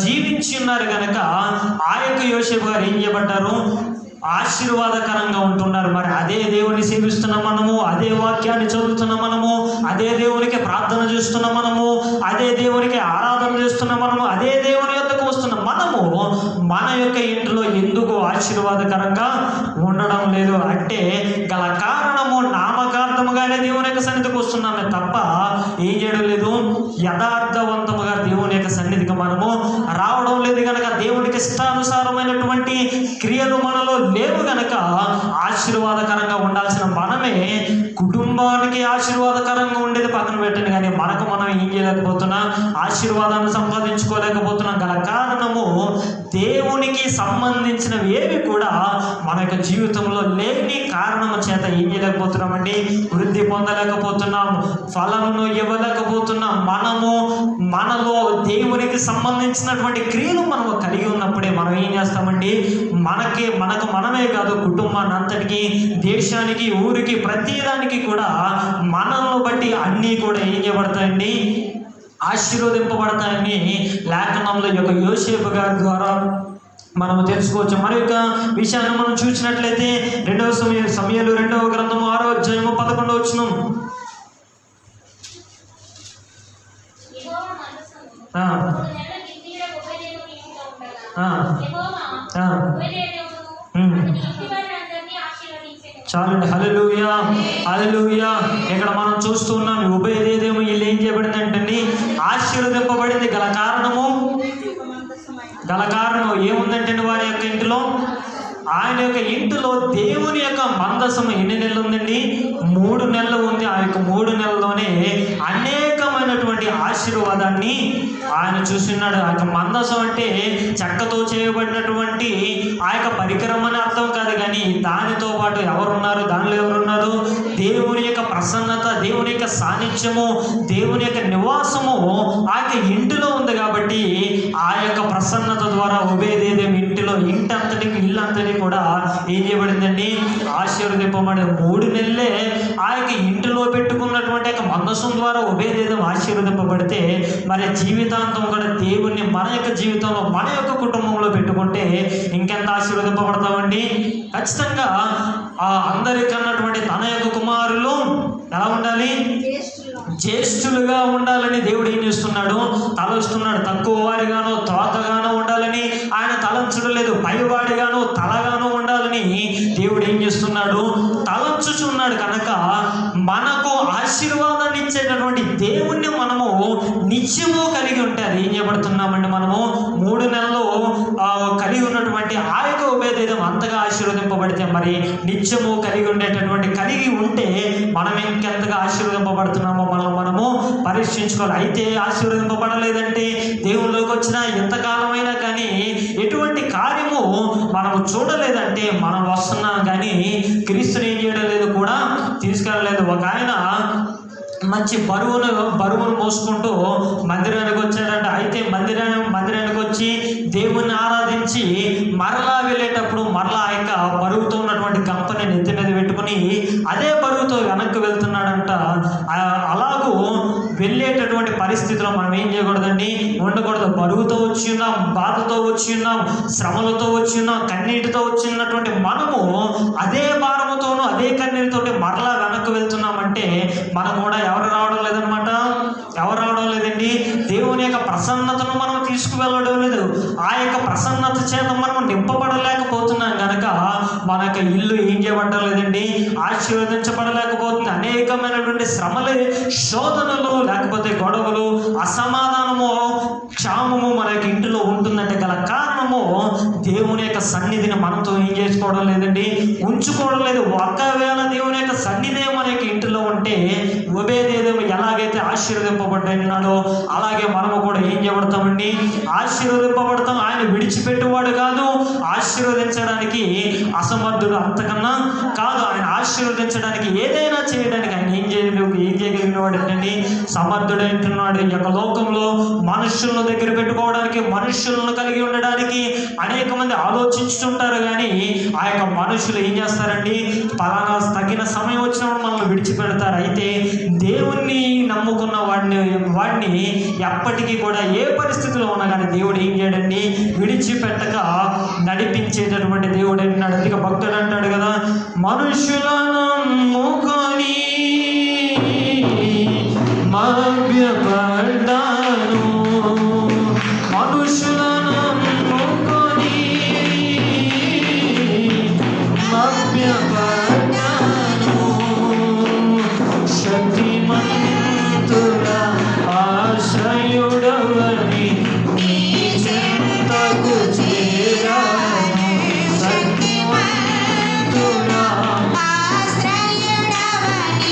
జీవించి ఉన్నారు కనుక ఆ యొక్క యోసేపు గారు ఏం చేయబడ్డారు? ఆశీర్వాదకరంగా ఉంటున్నారు. మరి అదే దేవుని సేవిస్తున్నాం మనము, అదే వాక్యాన్ని చదువుతున్నాం మనము, అదే దేవునికి ప్రార్థన చేస్తున్నాం మనము, అదే దేవునికి ఆరాధన చేస్తున్నాం మనము, అదే దేవుని యొద్దకు వస్తున్నాం మనము. మన యొక్క ఇంట్లో ఎందుకు ఆశీర్వాదకరంగా ఉండడం లేదు అంటే గల కారణము నామకార్థముగానే దేవుని యొక్క సన్నిధికి వస్తున్నామే తప్ప ఏం చేయడం లేదు? యథార్థవంతముగా దేవుని యొక్క సన్నిధికి మనము రావడం లేదు. కనుక దేవునికి ఇష్టానుసారమైనటువంటి క్రియలు మనలో లేవు కనుక ఆశీర్వాదకరంగా ఉండాల్సిన మనమే కుటుంబానికి ఆశీర్వాదకరంగా ఉండేది పక్కన పెట్టండి, కానీ మనకు మనం ఏం చేయలేకపోతున్నా? ఆశీర్వాదాన్ని సంపాదించుకోలేకపోతున్నాం. గల కారణము దేవునికి సంబంధించినవి ఏవి కూడా మన యొక్క జీవితంలో లేని కారణము చేత ఏం చేయలేకపోతున్నామండి? వృద్ధి పొందలేకపోతున్నాం, ఫలమును ఇవ్వలేకపోతున్నాం. మనలో దేవునికి సంబంధించినటువంటి క్రియలు మనము కలిగి ఉన్నప్పుడే మనం ఏం చేస్తామండి? మనకు మనమే కాదు, కుటుంబాన్ని అంతటికి, దేశానికి, ఊరికి, ప్రతిదానికి కూడా మనల్ని బట్టి అన్నీ కూడా ఏం చేయబడతాయండి? ఆశీర్వదింపబడతాయని లేఖనంలో యొక్క యోసేపు గారి ద్వారా మనం తెలుసుకోవచ్చు. మరి యొక్క విషయాన్ని మనం చూసినట్లయితే 2వ సమూయేలు 2వ గ్రంథము 6వ అధ్యాయము 11వ వచనం. చాలండి. హల్లెలూయా, హల్లెలూయా. ఇక్కడ మనం చూస్తున్నాం ఉబేదేదేమో వీళ్ళు ఏం చేయబడిందంటండి, ఆశీర్వదింపబడింది. గల కారణం ఏముందంటే వారి యొక్క ఇంటిలో, ఆయన యొక్క ఇంటిలో దేవుని యొక్క మందసం ఎన్ని నెలలు ఉందండి? 3 నెలలు ఉంది. ఆ యొక్క 3 నెలల్లోనే అనేకమైనటువంటి ఆశీర్వాదాన్ని ఆయన చూస్తున్నాడు. ఆ యొక్క మందసం అంటే చెక్కతో చేయబడినటువంటి ఆ యొక్క పరికరం అని అర్థం కాదు, కానీ దానితో పాటు ఎవరున్నారు? దానిలో ఎవరున్నారు? దేవుని యొక్క ప్రసన్నత, దేవుని యొక్క సాన్నిధ్యము, దేవుని యొక్క నివాసము ఆ యొక్క ఇంటిలో ఉంది. కాబట్టి ఆ యొక్క ప్రసన్నత ద్వారా ఉబేదేదేం ఇంటిలో ఇంటంతటికి ఇల్లంతటి కూడా ఏం చేయబడిందండి? ఆశీర్వదింపబడి 3 నెలలే ఆ యొక్క ఇంటిలో పెట్టుకున్నటువంటి యొక్క మందసం ద్వారా ఉబేదేదేం ఆశీర్వదింపబడితే, మరి జీవితాంతం కూడా దేవుణ్ణి మన యొక్క జీవితంలో, మన యొక్క కుటుంబంలో పెట్టుకుంటే ఇంకెంత ఆశీర్వదింపబడతామండి? ఖచ్చితంగా అందరికన్నటువంటి తన యొక్క కుమారులు ఎలా ఉండాలి? జ్యేష్ఠులుగా ఉండాలని దేవుడు ఏం చేస్తున్నాడు? తలస్తున్నాడు. తక్కువ వారిగానో త్రోతగానో ఉండాలని ఆయన తలంచడం లేదు. పైవాడిగానో తలగానో ఉండాలని దేవుడు ఏం చేస్తున్నాడు? తలంచుచున్నాడు. కనుక మనకు ఆశీర్వాదాన్ని ఇచ్చేటటువంటి దేవుణ్ణి మనము నిత్యము కలిగి ఉంటే అది ఏం చేయబడుతున్నామండి? మనము 3 నెలలు కలిగి ఉన్నటువంటి ఆ యొక్క ఉబేదేదేం అంతగా ఆశీర్వదింపబడితే, మరి నిత్యము కలిగి ఉంటే మనం ఇంకెంతగా ఆశీర్వదింపబడుతున్నామో మనము పరీక్షించుకోవాలి. అయితే ఆశీర్వదింపబడలేదంటే, దేవుళ్ళలోకి వచ్చిన ఎంతకాలమైనా కానీ ఎటువంటి కార్యము మనము చూడలేదంటే, మనం వస్తున్నాం కానీ క్రీస్తుని ఏం చేయడం లేదు, కూడా తీసుకెళ్ళలేదు. ఒక ఆయన మంచి బరువును మోసుకుంటూ మందిరానికి వచ్చాడంట. అయితే మందిరానికి వచ్చి దేవుణ్ణి ఆరాధించి మరలా వెళ్ళేటప్పుడు మరలా ఆ యొక్క బరువుతో ఉన్నటువంటి గంపని నెత్తి మీద పెట్టుకుని అదే బరువుతో వెనక్కి వెళ్తున్నాడంట. అలాగూ వెళ్ళేటటువంటి పరిస్థితిలో మనం ఏం చేయకూడదండి? ఉండకూడదు. బరువుతో వచ్చి ఉన్నాం, బాధతో వచ్చి ఉన్నాం, శ్రమలతో వచ్చి ఉన్నాం, కన్నీటితో వచ్చినటువంటి మనము అదే భారముతోనూ అదే కన్నీటితోటి మరలా వెనక్కి వెళ్తున్నామంటే మనం కూడా ఎవరు రావడం లేదనమాట. ఎవరు రావడం లేదండి? దేవుని యొక్క ప్రసన్నతను మనం తీసుకువెళ్ళడం లేదు. ఆ యొక్క ప్రసన్నత చేత మనం నింపబడలేకపోతున్నాం. కనుక మన యొక్క ఇల్లు ఏం చేయబడడం లేదండి? ఆశీర్వదించబడలేకపోతుంది. అనేకమైనటువంటి శ్రమలు, శోధనలు, లేకపోతే గొడవలు, అసమాధానము, క్షామము మన యొక్క ఇంటిలో ఉంటుందంటే గల కారణము దేవుని యొక్క సన్నిధిని మనతో ఏం చేసుకోవడం లేదండి? ఉంచుకోవడం లేదు. ఒకవేళ దేవుని యొక్క సన్నిధి మన యొక్క ఇంటిలో ఉంటే ఉబేదేదేం ఎలాగైతే ఆశీర్వదింపబడ్డాడో అలాగే మనము కూడా ఏం చేయబడతామండి? ఆశీర్వదింపబడతాం. ఆయన విడిచిపెట్టేవాడు కాదు, ఆశీర్వదించడానికి అసమర్థుడు అంతకన్నా కాదు. ఆయన ఆశీర్వదించడానికి ఏదైనా చేయడానికి ఆయన ఏం చేయగలిగిన వాడు ఏంటండి? సమర్థుడంటున్నాడు. ఈ యొక్క లోకంలో మనుషులను దగ్గర పెట్టుకోవడానికి, మనుషులను కలిగి ఉండడానికి అనేక మంది ఆలోచించుతుంటారు, కానీ ఆ యొక్క మనుషులు ఏం చేస్తారండి? పలానా తగిన సమయం వచ్చినప్పుడు మనల్ని విడిచిపెడతారు. అయితే దేవుణ్ణి నమ్ముకున్న వాడిని ఎప్పటికీ కూడా ఏ పరిస్థితిలో ఉన్నా కానీ దేవుడు ఏం చేయడండి? విడిచిపెట్టక నడిపించేటటువంటి దేవుడు అంటున్నాడు. అందుకే భక్తుడు అంటాడు కదా, మనుషులను నమ్ముకొని మభ్యపడ్డాను, మనుషులను నమ్ముకొని మభ్యపడ్డాను, శక్తిమంతుల ఆశ్రయుడవని నీ చెంతకు చేరాను, శక్తిమంతుల ఆశ్రయుడవని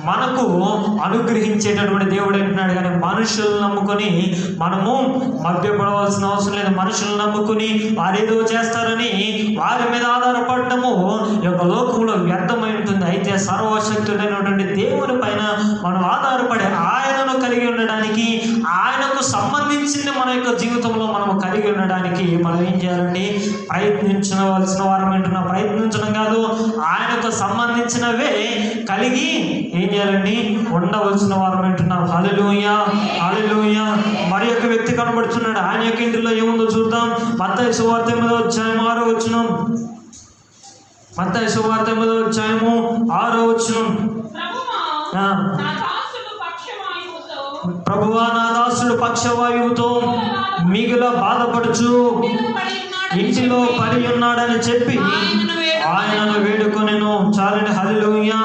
మనకు అనుగ్రహించేటటువంటి దేవుడు అంటున్నాడు. కానీ మనుషులను నమ్ముకొని మనము మభ్యపడవలసిన అవసరం లేదు. మనుషులను నమ్ముకుని వారేదో చేస్తారని వారి మీద ఆధారపడటము ఈ యొక్క లోకంలో వ్యర్థమై ఉంటుంది. అయితే సర్వశక్తుడైనటువంటి దేవుని పైన మనం ఆధారపడి ఆయనను కలిగి ఉండడానికి, ఆయనకు సంబంధించింది మన యొక్క జీవితంలో మనం కలిగి ఉండడానికి మనం ఏం చేయాలండి? ప్రయత్నించవలసిన వారం ఏంటున్నా, ప్రయత్నించడం కాదు, ఆయనకు సంబంధించినవే కలిగి ఏం చేయాలండి? ఉండవలసిన వారం ఏంటున్నాం. హల్లెలూయా, హల్లెలూయా. మరి యొక్క వ్యక్తి కనబడుతున్నాడు. ఆయన యొక్క ఇంటిలో ఏముందో చూద్దాం. మత్తయి సువార్త 8వ అధ్యాయం 6వ వచనం. మత్తయి సువార్త 8వ అధ్యాయము 6వ వచనం. ప్రభువా, నా దాసుడు పక్షవాయువుతో మిగుల బాధపడుచు ఇంటిలో పడి ఉన్నాడని చెప్పి ఆయనను వేడుకొనెను. చాలండి. హల్లెలూయా.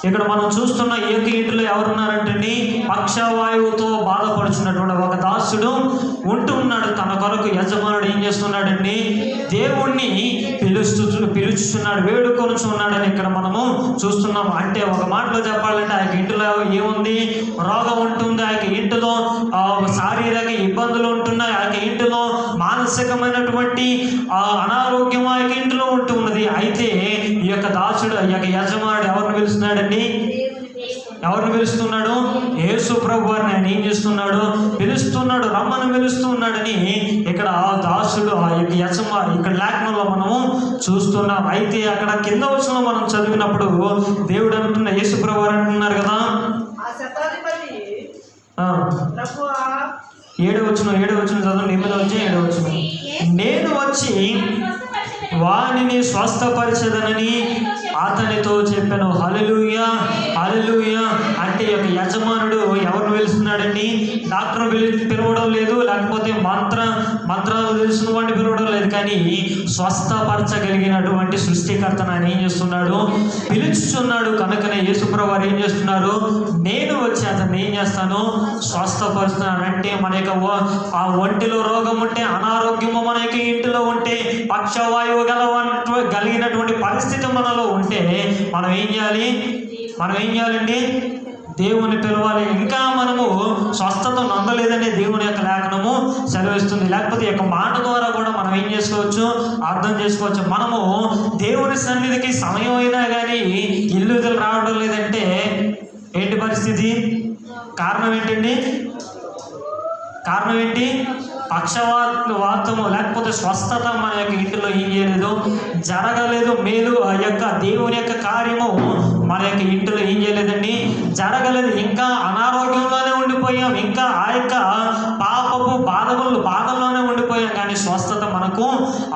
ఇక్కడ మనం చూస్తున్న ఈ యొక్క ఇంటిలో ఎవరున్నారంటే పక్షవాయువుతో బాధపడుచున్నటువంటి ఒక దాసుడు ఉంటూ ఉన్నాడు. తన కొరకు యజమానుడు ఏం చేస్తున్నాడండి? దేవుణ్ణి పిలుచుతున్నాడు, వేడుకొనుచున్నాడని ఇక్కడ మనము చూస్తున్నాము. అంటే ఒక మాటలో చెప్పాలంటే ఆ యొక్క ఇంటిలో ఏముంది? రోగం ఉంటుంది. ఆ యొక్క ఇంటిలో శారీరక ఇబ్బందులు ఉంటున్నాయి. ఆ యొక్క ఇంటిలో మానసికమైనటువంటి అనారోగ్యం ఆ యొక్క ఇంటిలో ఉంటూ ఉన్నది. అయితే ఈ యొక్క దాసుడు, ఈ యొక్క యజమానుడు ఎవరిని పిలుస్తున్నాడండి? ఎవరిని పిలుస్తున్నాడు? యేసు ప్రభు వారిని ఆయన ఏం చేస్తున్నాడు? పిలుస్తున్నాడు, రమ్మని పిలుస్తున్నాడని ఇక్కడ దాసుడు ఆ యొక్క యజమాని ఇక్కడ లేఖనంలో మనము చూస్తున్నాం. అయితే అక్కడ కింద వచనంలో మనం చదివినప్పుడు దేవుడు అంటున్న, యేసు ప్రభు వారు అంటున్నారు కదా, 7వ వచనం చదవండి. 8వ అధ్యాయం 7వ వచనం. నేను వచ్చి వానిని స్వస్థపరిచదనని అతనితో చెప్పాను. హల్లెలూయా, హల్లెలూయా. అంటే ఈ యొక్క యజమానుడు ఎవరిని పిలుస్తున్నాడండి? డాక్టర్ పిలవడం లేదు, లేకపోతే మంత్రాలు తెలిసిన వాడిని పిలవడం లేదు, కానీ స్వస్థపరచగలిగినటువంటి సృష్టికర్తను ఆయన ఏం చేస్తున్నాడు? పిలుచుచున్నాడు. కనుకనే యేసుప్రభువు వారు ఏం చేస్తున్నారు? నేను వచ్చి అతన్ని ఏం చేస్తాను? స్వస్థపరుస్తున్నాను. అంటే మన యొక్క ఆ ఒంటిలో రోగం ఉంటే, అనారోగ్యము మన యొక్క ఇంటిలో ఉంటే, పక్షవాయువు కలిగినటువంటి పరిస్థితి మనలో ఉంటే మనం ఏం చేయాలండి? దేవుని పిలవాలి. ఇంకా మనము స్వస్థత నొందలేదనే దేవుని యొక్క లేఖనము సెలవిస్తుంది. లేకపోతే ఈ యొక్క మాట ద్వారా కూడా మనం ఏం చేసుకోవచ్చు? అర్థం చేసుకోవచ్చు. మనము దేవుని సన్నిధికి సమయం అయినా కానీ ఇల్లు రావడం లేదంటే ఏంటి పరిస్థితి? కారణం ఏంటండి? కారణం ఏంటి? పక్షవాతము లేకపోతే స్వస్థత మన యొక్క ఇంటిలో ఏం చేయలేదు, జరగలేదు. మేలు ఆ యొక్క దేవుని యొక్క కార్యము మన యొక్క ఇంటిలో ఏం చేయలేదండి, జరగలేదు. ఇంకా అనారోగ్యంలోనే ఉండిపోయాం, ఇంకా ఆ యొక్క పాపపు బాధల్లోనే ఉండిపోయాం. కానీ స్వస్థత మనకు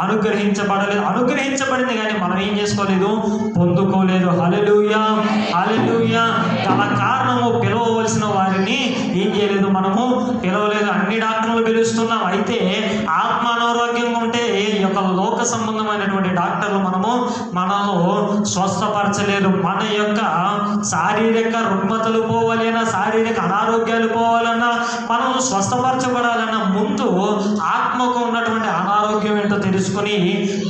అనుగ్రహించబడలేదు. అనుగ్రహించబడింది కానీ మనం ఏం చేసుకోలేదు, పొందుకోలేదు. హల్లెలూయా, హల్లెలూయా. గల కారణము పిలవవలసిన వారిని ఏం చేయలేదు, మనము పిలవలేదు. అన్ని డాక్టర్లు పిలుస్తున్నాం. అయితే ఆత్మ అనారోగ్యంగా ఉంటే ఈ యొక్క లోక సంబంధమైనటువంటి డాక్టర్లు మనము స్వస్థపరచలేదు. మన యొక్క శారీరక రుగ్మతలు పోవాలన్నా, శారీరక అనారోగ్యాలు పోవాలన్నా, మనం స్వస్థపరచబడాలన్నా ముందు ఆత్మకు ఉన్నటువంటి అనారోగ్యం ఏంటో తెలుసుకుని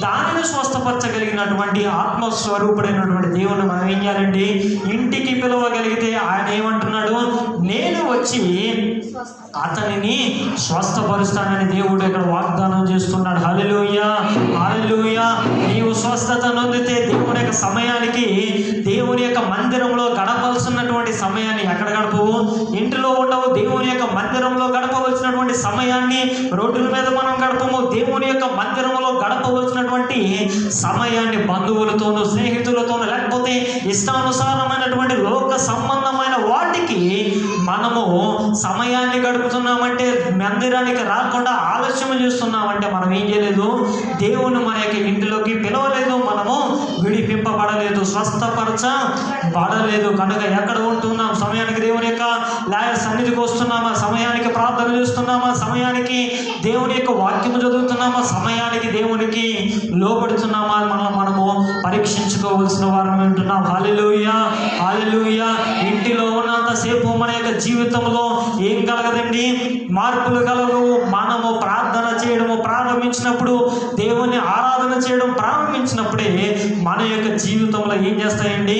దానిని స్వస్థపరచగలిగినటువంటి ఆత్మస్వరూపుడైనటువంటి దేవుని మనం ఏం చేయాలండి? ఇంటికి పిలవగలిగితే ఆయన ఏమంటున్నాడు? నేను వచ్చి అతనిని స్వస్థపరుస్తానని దేవుడు ఇక్కడ వాగ్దానం చేస్తున్నాడు. హల్లెలూయా, హల్లెలూయా. నీవు స్వస్థత నొందితే దేవుని యొక్క సమయానికి, దేవుని యొక్క మందిరంలో గడపవలసినటువంటి సమయాన్ని ఎక్కడ గడపవు? ఇంటిలో ఉండవు. దేవుని యొక్క మందిరంలో గడపవలసినటువంటి సమయాన్ని రోడ్ల మీద మనం గడపము. దేవుని యొక్క మందిరంలో గడపవలసినటువంటి సమయాన్ని బంధువులతోనూ, స్నేహితులతోనూ, లేకపోతే ఇష్టానుసారమైనటువంటి లోక సంబంధమైన వాటికి మనము సమయాన్ని గడుపుతున్నామంటే, మందిరానికి రాకుండా ఆలస్యం చేస్తున్నామంటే మనం ఏం చేయలేదు? దేవుని మన యొక్క ఇంటిలోకి పిలవలేదు, మనము విడిపింపబడలేదు, స్వస్థపరచబడలేదు. కనుక ఎక్కడ ఉంటున్నాం? సమయానికి దేవుని యొక్క సన్నిధికి వస్తున్నామా? సమయానికి ప్రార్థన చేస్తున్నామా? సమయానికి దేవుని యొక్క వాక్యము చదువుతున్నామా? సమయానికి దేవునికి లోబడుతున్నామా? మనము పరీక్షించుకోవాల్సిన వారం వింటున్నాం. హల్లెలూయా, హల్లెలూయా. ఇంటిలో ఉన్నంతసేపు మన యొక్క జీవితంలో ఏం కలగదండి? మార్పులు కలగవు. మనము ప్రార్థన చేయడము ప్రారంభించినప్పుడు, దేవుని ఆరాధన చేయడం ప్రారంభించినప్పుడే మన మన యొక్క జీవితంలో ఏం చేస్తాయండి?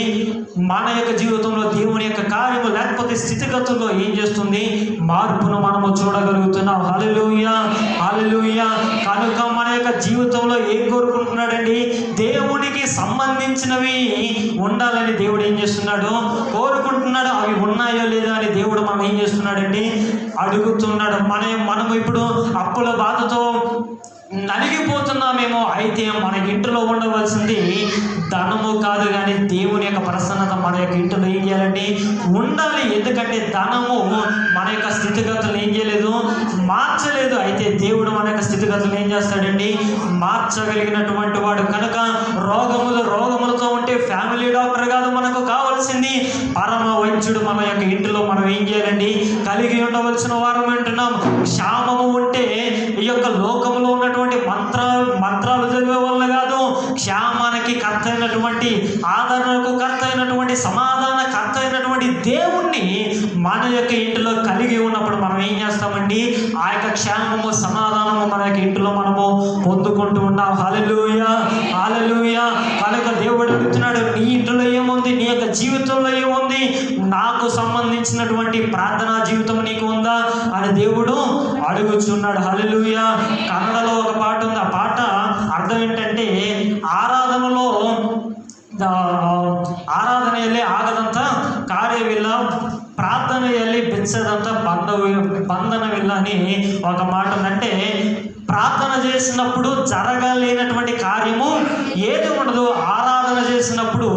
మన యొక్క జీవితంలో దేవుని యొక్క కార్యము లేకపోతే స్థితిగతుల్లో ఏం చేస్తుంది? మార్పును మనము చూడగలుగుతున్నాం. హల్లెలూయా, హల్లెలూయా. కనుక మన యొక్క జీవితంలో ఏం కోరుకుంటున్నాడండి? దేవునికి సంబంధించినవి ఉండాలని దేవుడు ఏం చేస్తున్నాడు? కోరుకుంటున్నాడు. అవి ఉన్నాయో లేదా అని దేవుడు మనం ఏం చేస్తున్నాడండి? అడుగుతున్నాడు. మనము ఇప్పుడు అప్పుల బాధతో నలిగిపోతున్నామేమో. అయితే మన ఇంటిలో ఉండవలసింది ధనము కాదు కానీ దేవుని యొక్క ప్రసన్నత మన యొక్క ఇంటిలో ఏం చేయాలండి? ఉండాలి. ఎందుకంటే ధనము మన యొక్క స్థితిగతులు ఏం చేయలేదు, మార్చలేదు. అయితే దేవుడు మన యొక్క స్థితిగతులు ఏం చేస్తాడండి? మార్చగలిగినటువంటి వాడు. కనుక రోగములతో ఉంటే ఫ్యామిలీ డాక్టర్ కాదు మనకు కావాల్సింది, పరమ వైద్యుడు మన యొక్క ఇంటిలో మనం ఏం చేయాలండి? కలిగి ఉండవలసిన వారు అంటున్నాం. క్షామము ఉంటే ఈ యొక్క లోకంలో ఉన్నటువంటి మంత్రాలు చదివే వల్ల కాదు, క్షేమానికి కర్త అయినటువంటి, ఆదరణకు కర్త అయినటువంటి, సమాధాన కర్త అయినటువంటి దేవుణ్ణి మన యొక్క ఇంటిలో కలిగి ఉన్నప్పుడు మనం ఏం చేస్తామండి? ఆ యొక్క క్షేమము, సమాధానము మన యొక్క ఇంటిలో మనము పొందుకుంటూ ఉన్నాం. హల్లెలూయా, హల్లెలూయా. కనుక దేవుడు అడుగుతున్నాడు, నీ ఇంటిలో ఏముంది? నీ యొక్క జీవితంలో ఏముంది? నాకు సంబంధించినటువంటి ప్రార్థనా జీవితం నీకు ఉందా అని దేవుడు అడుగుచున్నాడు. హల్లెలూయా. కన్నడలో ఒక పాట ఉంది. ఆ పాట అర్థం ఏంటంటే, ಆರಾಧನೆಯಲ್ಲಿ ಆಗದಂಥ ಕಾರ್ಯವಿಲ್ಲ, ప్రార్థనಯಲ್ಲಿ ಬೆಚ್ಚದಂಥ బంధనవిల్ల అని ఒక మాట ఉందంటే, ప్రార్థన చేసినప్పుడు జరగలేనటువంటి కార్యము ఏది ఉండదు, ఆరాధన చేసినప్పుడు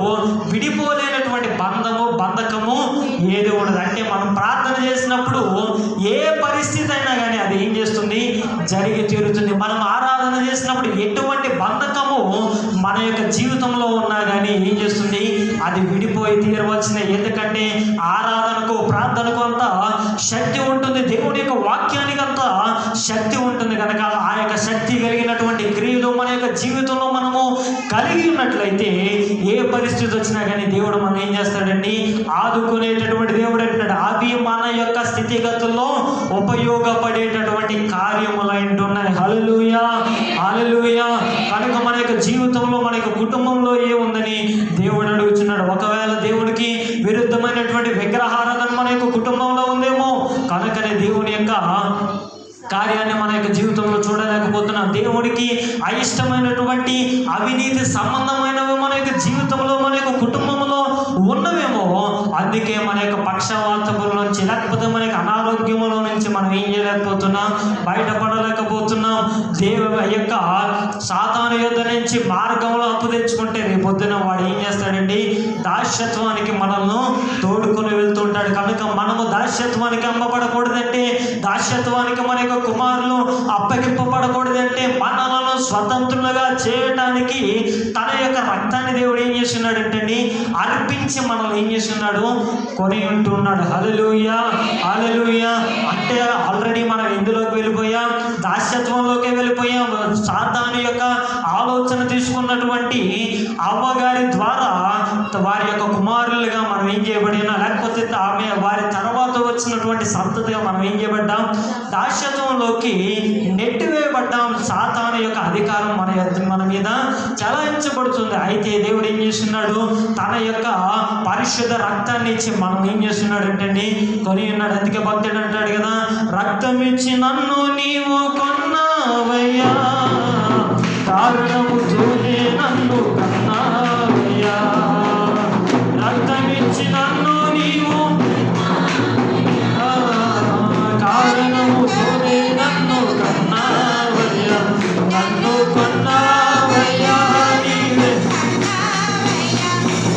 విడిపోలేనటువంటి బంధకము ఏది ఉండదు. అంటే మనం ప్రార్థన చేసినప్పుడు ఏ పరిస్థితి అయినా కానీ అది ఏం చేస్తుంది? జరిగి తీరుతుంది. మనం ఆరాధన చేసినప్పుడు ఎటువంటి బంధకము మన యొక్క జీవితంలో ఉన్నా కానీ ఏం చేస్తుంది? అది విడిపోయి తీరవలసిందే. ఎందుకంటే ఆరాధనకు, ప్రార్థనకు అంత శక్తి ఉంటుంది, దేవుని యొక్క వాక్యానికి అంత శక్తి ఉంటుంది. కనుక ఆ యొక్క శక్తి కలిగినటువంటి క్రియలు మన యొక్క జీవితంలో మనము కలిగి ఉన్నట్లయితే ఏ పరిస్థితి వచ్చినా కానీ దేవుడు మనం ఏం చేస్తాడండి? ఆదుకునేటటువంటి దేవుడు అంటున్నాడు. అవి మన యొక్క స్థితిగతుల్లో ఉపయోగపడేటటువంటి కార్యములు అంటున్నాయి. హల్లెలూయా, హల్లెలూయా. కనుక మన యొక్క జీవితంలో, మన యొక్క కుటుంబంలో ఏముందని దేవుడు అడుగుతున్నాడు. ఒకవేళ దేవుడికి విరుద్ధమైనటువంటి విగ్రహారాధన మన యొక్క కుటుంబంలో ఉందేమో, కనుకనే దేవుని యొక్క కార్యాన్ని మన యొక్క జీవితంలో చూడలేకపోతున్నాం. దేవుడికి అయిష్టమైనటువంటి అవినీతి సంబంధమైనవి మన యొక్క జీవితంలో, మన యొక్క కుటుంబంలో ఉన్నవేమో, అందుకే మన యొక్క పక్షవాతముల నుంచి, లేకపోతే మన యొక్క అనారోగ్యముల నుంచి మనం ఏం చేయలేకపోతున్నాం? బయటపడలేకపోతున్నాం. దేవుని యొక్క సాతాను యుద్ధ నుంచి మార్గంలో అప్పు తెచ్చుకుంటే రేపొద్దున వాడు ఏం చేస్తాడండి? దాస్యత్వానికి మనల్ని తోడుకొని వెళ్తుంటాడు. కనుక మనము దాస్యత్వానికి అమ్మబడకూడదంటే, దాస్యత్వానికి మన యొక్క కుమారులు అప్పగింపబడకూడదంటే, మనలను స్వతంత్రులుగా చేయటానికి తన యొక్క రక్తాన్ని దేవుడు ఏం చేస్తున్నాడంటే అర్పించి మనల్ని ఏం చేస్తున్నాడు? కొని ఉంటున్నాడు. హల్లెలూయా, హల్లెలూయా. అంటే ఆల్రెడీ మనం ఎందులోకి వెళ్ళిపోయాం? దాస్యత్వంలోకి వెళ్ళిపోయాం. సాతాను యొక్క ఆలోచన తీసుకున్నటువంటి అవ్వగారి ద్వారా వారి యొక్క కుమారులుగా మనం ఏం చేయబడినా, లేకపోతే వారి తర్వాత వచ్చినటువంటి సంతతిగా మనం ఏం చేయబడ్డాం? దాస్యత్వంలోకి నెట్టివేయబడ్డాం. సాతాను యొక్క అధికారం మన మీద చలాయించబడుతుంది. అయితే దేవుడు ఏం చేస్తున్నాడు? తన యొక్క పరిశుద్ధ రక్తాన్ని ఇచ్చి మనం ఏం చేస్తున్నాడు అంటే కొని ఉన్నాడు. అందుకే భక్తుడు అంటాడు కదా, రక్తం ఇచ్చి నన్ను నీవు కొన్నావయ్యా, కారణముతోనే నన్ను కన్నావయ్యా, రక్తం ఇచ్చి నన్ను నీవు కారణముతోనే నన్ను కన్నావయ్యా, నన్ను కొన్నావయ్యా, నీవే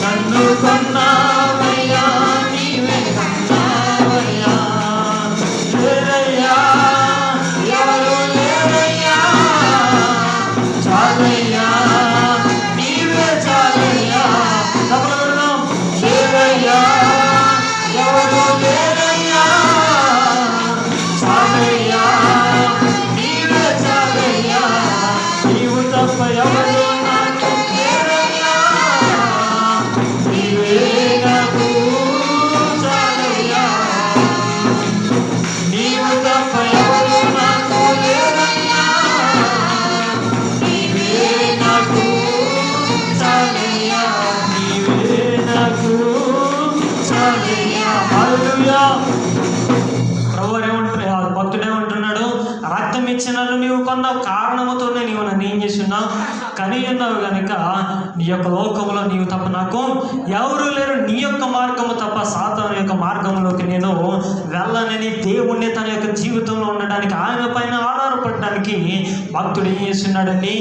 నన్ను కొన్నావయ్యా, నీవే కన్నావయ్యా, లేరయ్యా ఎవరు లేరయ్యా, చాలయ్యా నీవే ఇచ్చి నన్ను నీవు కొన్నావు, కారణముతోనే నీవు నన్ను ఏం చేసి ఉన్నావు, కని ఉన్నావు కనుక నీ యొక్క లోకంలో నీవు తప్ప నాకు ఎవరు లేరు, నీ యొక్క మార్గము తప్ప సాతాను యొక్క మార్గంలోకి నేను వెళ్ళనని దేవుణ్ణి తన యొక్క జీవితంలో ఉండడానికి, ఆయన పైన ఆధారపడడానికి భక్తుడు ఏం చేస్తున్నాడండి,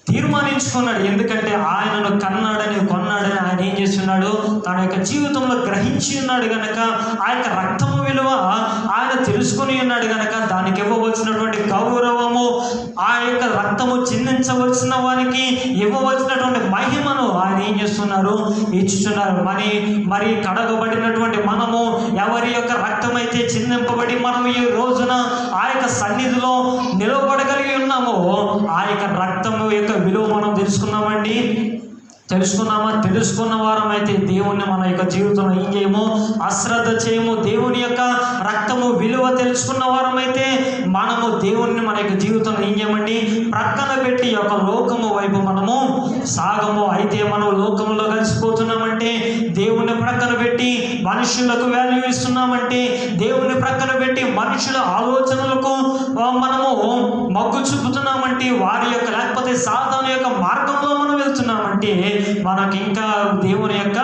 తీర్మానించుకున్నాడు. ఎందుకంటే ఆయనను కన్నాడని కొన్నాడని ఆయన ఏం చేస్తున్నాడు, తన యొక్క జీవితంలో గ్రహించి ఉన్నాడు గనక, ఆ యొక్క రక్తము విలువ ఆయన తెలుసుకుని ఉన్నాడు గనక దానికి ఇవ్వవలసినటువంటి గౌరవము, ఆ యొక్క రక్తము చిందించవలసిన వారికి ఇవ్వవలసినటువంటి మహిమను ఆయన ఏం చేస్తున్నారు, ఇచ్చుతున్నారు. మరి కడగబడినటువంటి మనము ఎవరి యొక్క రక్తం అయితే చిందింపబడి మనం ఈ రోజున ఆ యొక్క సన్నిధిలో నిలబడగలిగి ఉన్నామో, ఆ యొక్క రక్తము యొక్క విలువ మనం తెలుసుకున్నామండి. తెలుసుకున్న వారం అయితే దేవుణ్ణి మన యొక్క జీవితంలో ఏం చేయము, అశ్రద్ధ చేయము. దేవుని యొక్క రక్తము విలువ తెలుసుకున్న వారం అయితే మనము దేవుణ్ణి మన యొక్క జీవితంలో ఏం చేయమండి, ప్రక్కన పెట్టి యొక్క లోకము వైపు మనము సాగము. అయితే మనం లోకంలో కలిసిపోతున్నామంటే, దేవుణ్ణి ప్రక్కన పెట్టి మనుషులకు వాల్యూ ఇస్తున్నామంటే, దేవుణ్ణి ప్రక్కన పెట్టి మనుషుల ఆలోచనలకు మనము మొగ్గు చూపుతున్నామంటే, వారి యొక్క లేకపోతే సాతాను యొక్క మార్గంలో మనం వెళ్తున్నామంటే, మనకి ఇంకా దేవుని యొక్క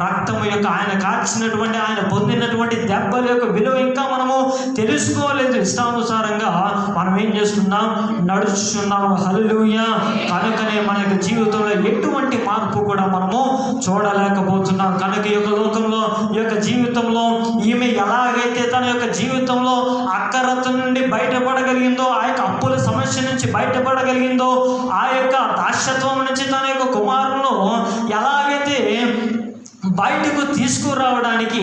రక్తము యొక్క ఆయన కాల్చినటువంటి, ఆయన పొందినటువంటి దెబ్బల యొక్క విలువ ఇంకా మనము తెలుసుకోలేదు. ఇష్టానుసారంగా మనం ఏం చేస్తున్నాం, నడుచుతున్నాం. హల్లెలూయా. కనుకనే మన యొక్క జీవితంలో ఎటువంటి మార్పు కూడా మనము చూడలేకపోతున్నాం. కనుక ఈ యొక్క లోకంలో, ఈ యొక్క జీవితంలో ఈమె ఎలాగైతే తన యొక్క జీవితంలో అక్కరత నుండి బయటపడగలిగిందో, ఆ యొక్క అప్పుల సమస్య నుంచి బయటపడగలిగిందో, ఆ యొక్క దాస్యత్వం నుంచి తన యొక్క కుమారులను ఎలాగైతే బయటకు తీసుకురావడానికి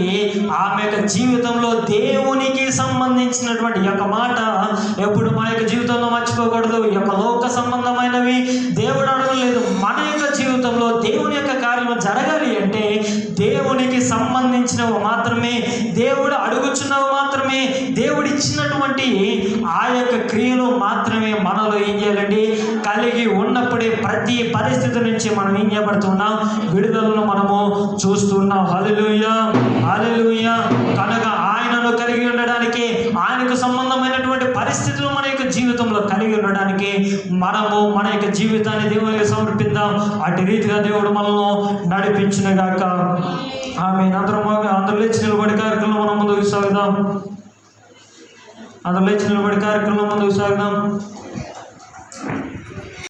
ఆమె యొక్క జీవితంలో దేవునికి సంబంధించినటువంటి యొక్క మాట ఎప్పుడు మన యొక్క జీవితంలో మర్చిపోకూడదు. ఈ యొక్క లోక సంబంధమైనవి దేవుడు అడగలేదు. మన యొక్క జీవితంలో దేవుని యొక్క కార్యము జరగాలి అంటే దేవునికి సంబంధించినవి మాత్రమే, దేవుడు అడుగుచున్నవి మాత్రమే, దేవుడు ఇచ్చినటువంటి ఆ యొక్క క్రియలు మాత్రమే మనలో ఏం చేయాలండి, కలిగి ఉన్నప్పుడే ప్రతి పరిస్థితి నుంచి మనం ఏం చేయబడుతున్నాం, విడుదలను మనము చూస్తున్నాం. హల్లెలూయా, హల్లెలూయా. కనుక ఆయనను కలిగి ఉండడానికి, ఆయనకు సంబంధమైనటువంటి పరిస్థితులు మన యొక్క జీవితంలో కలిగి ఉండడానికి మనము మన యొక్క జీవితాన్ని దేవునికి సమర్పిద్దాం. అటు రీతిగా దేవుడు మనల్ని నడిపించునుగాక. ఆమేన్. అందరూ లేచి నిలబడి కార్యక్రమం మనం ముందుకు సాగుదాం. అందరూ లేచి నిలబడి కార్యక్రమం ముందుకు సాగుదాం.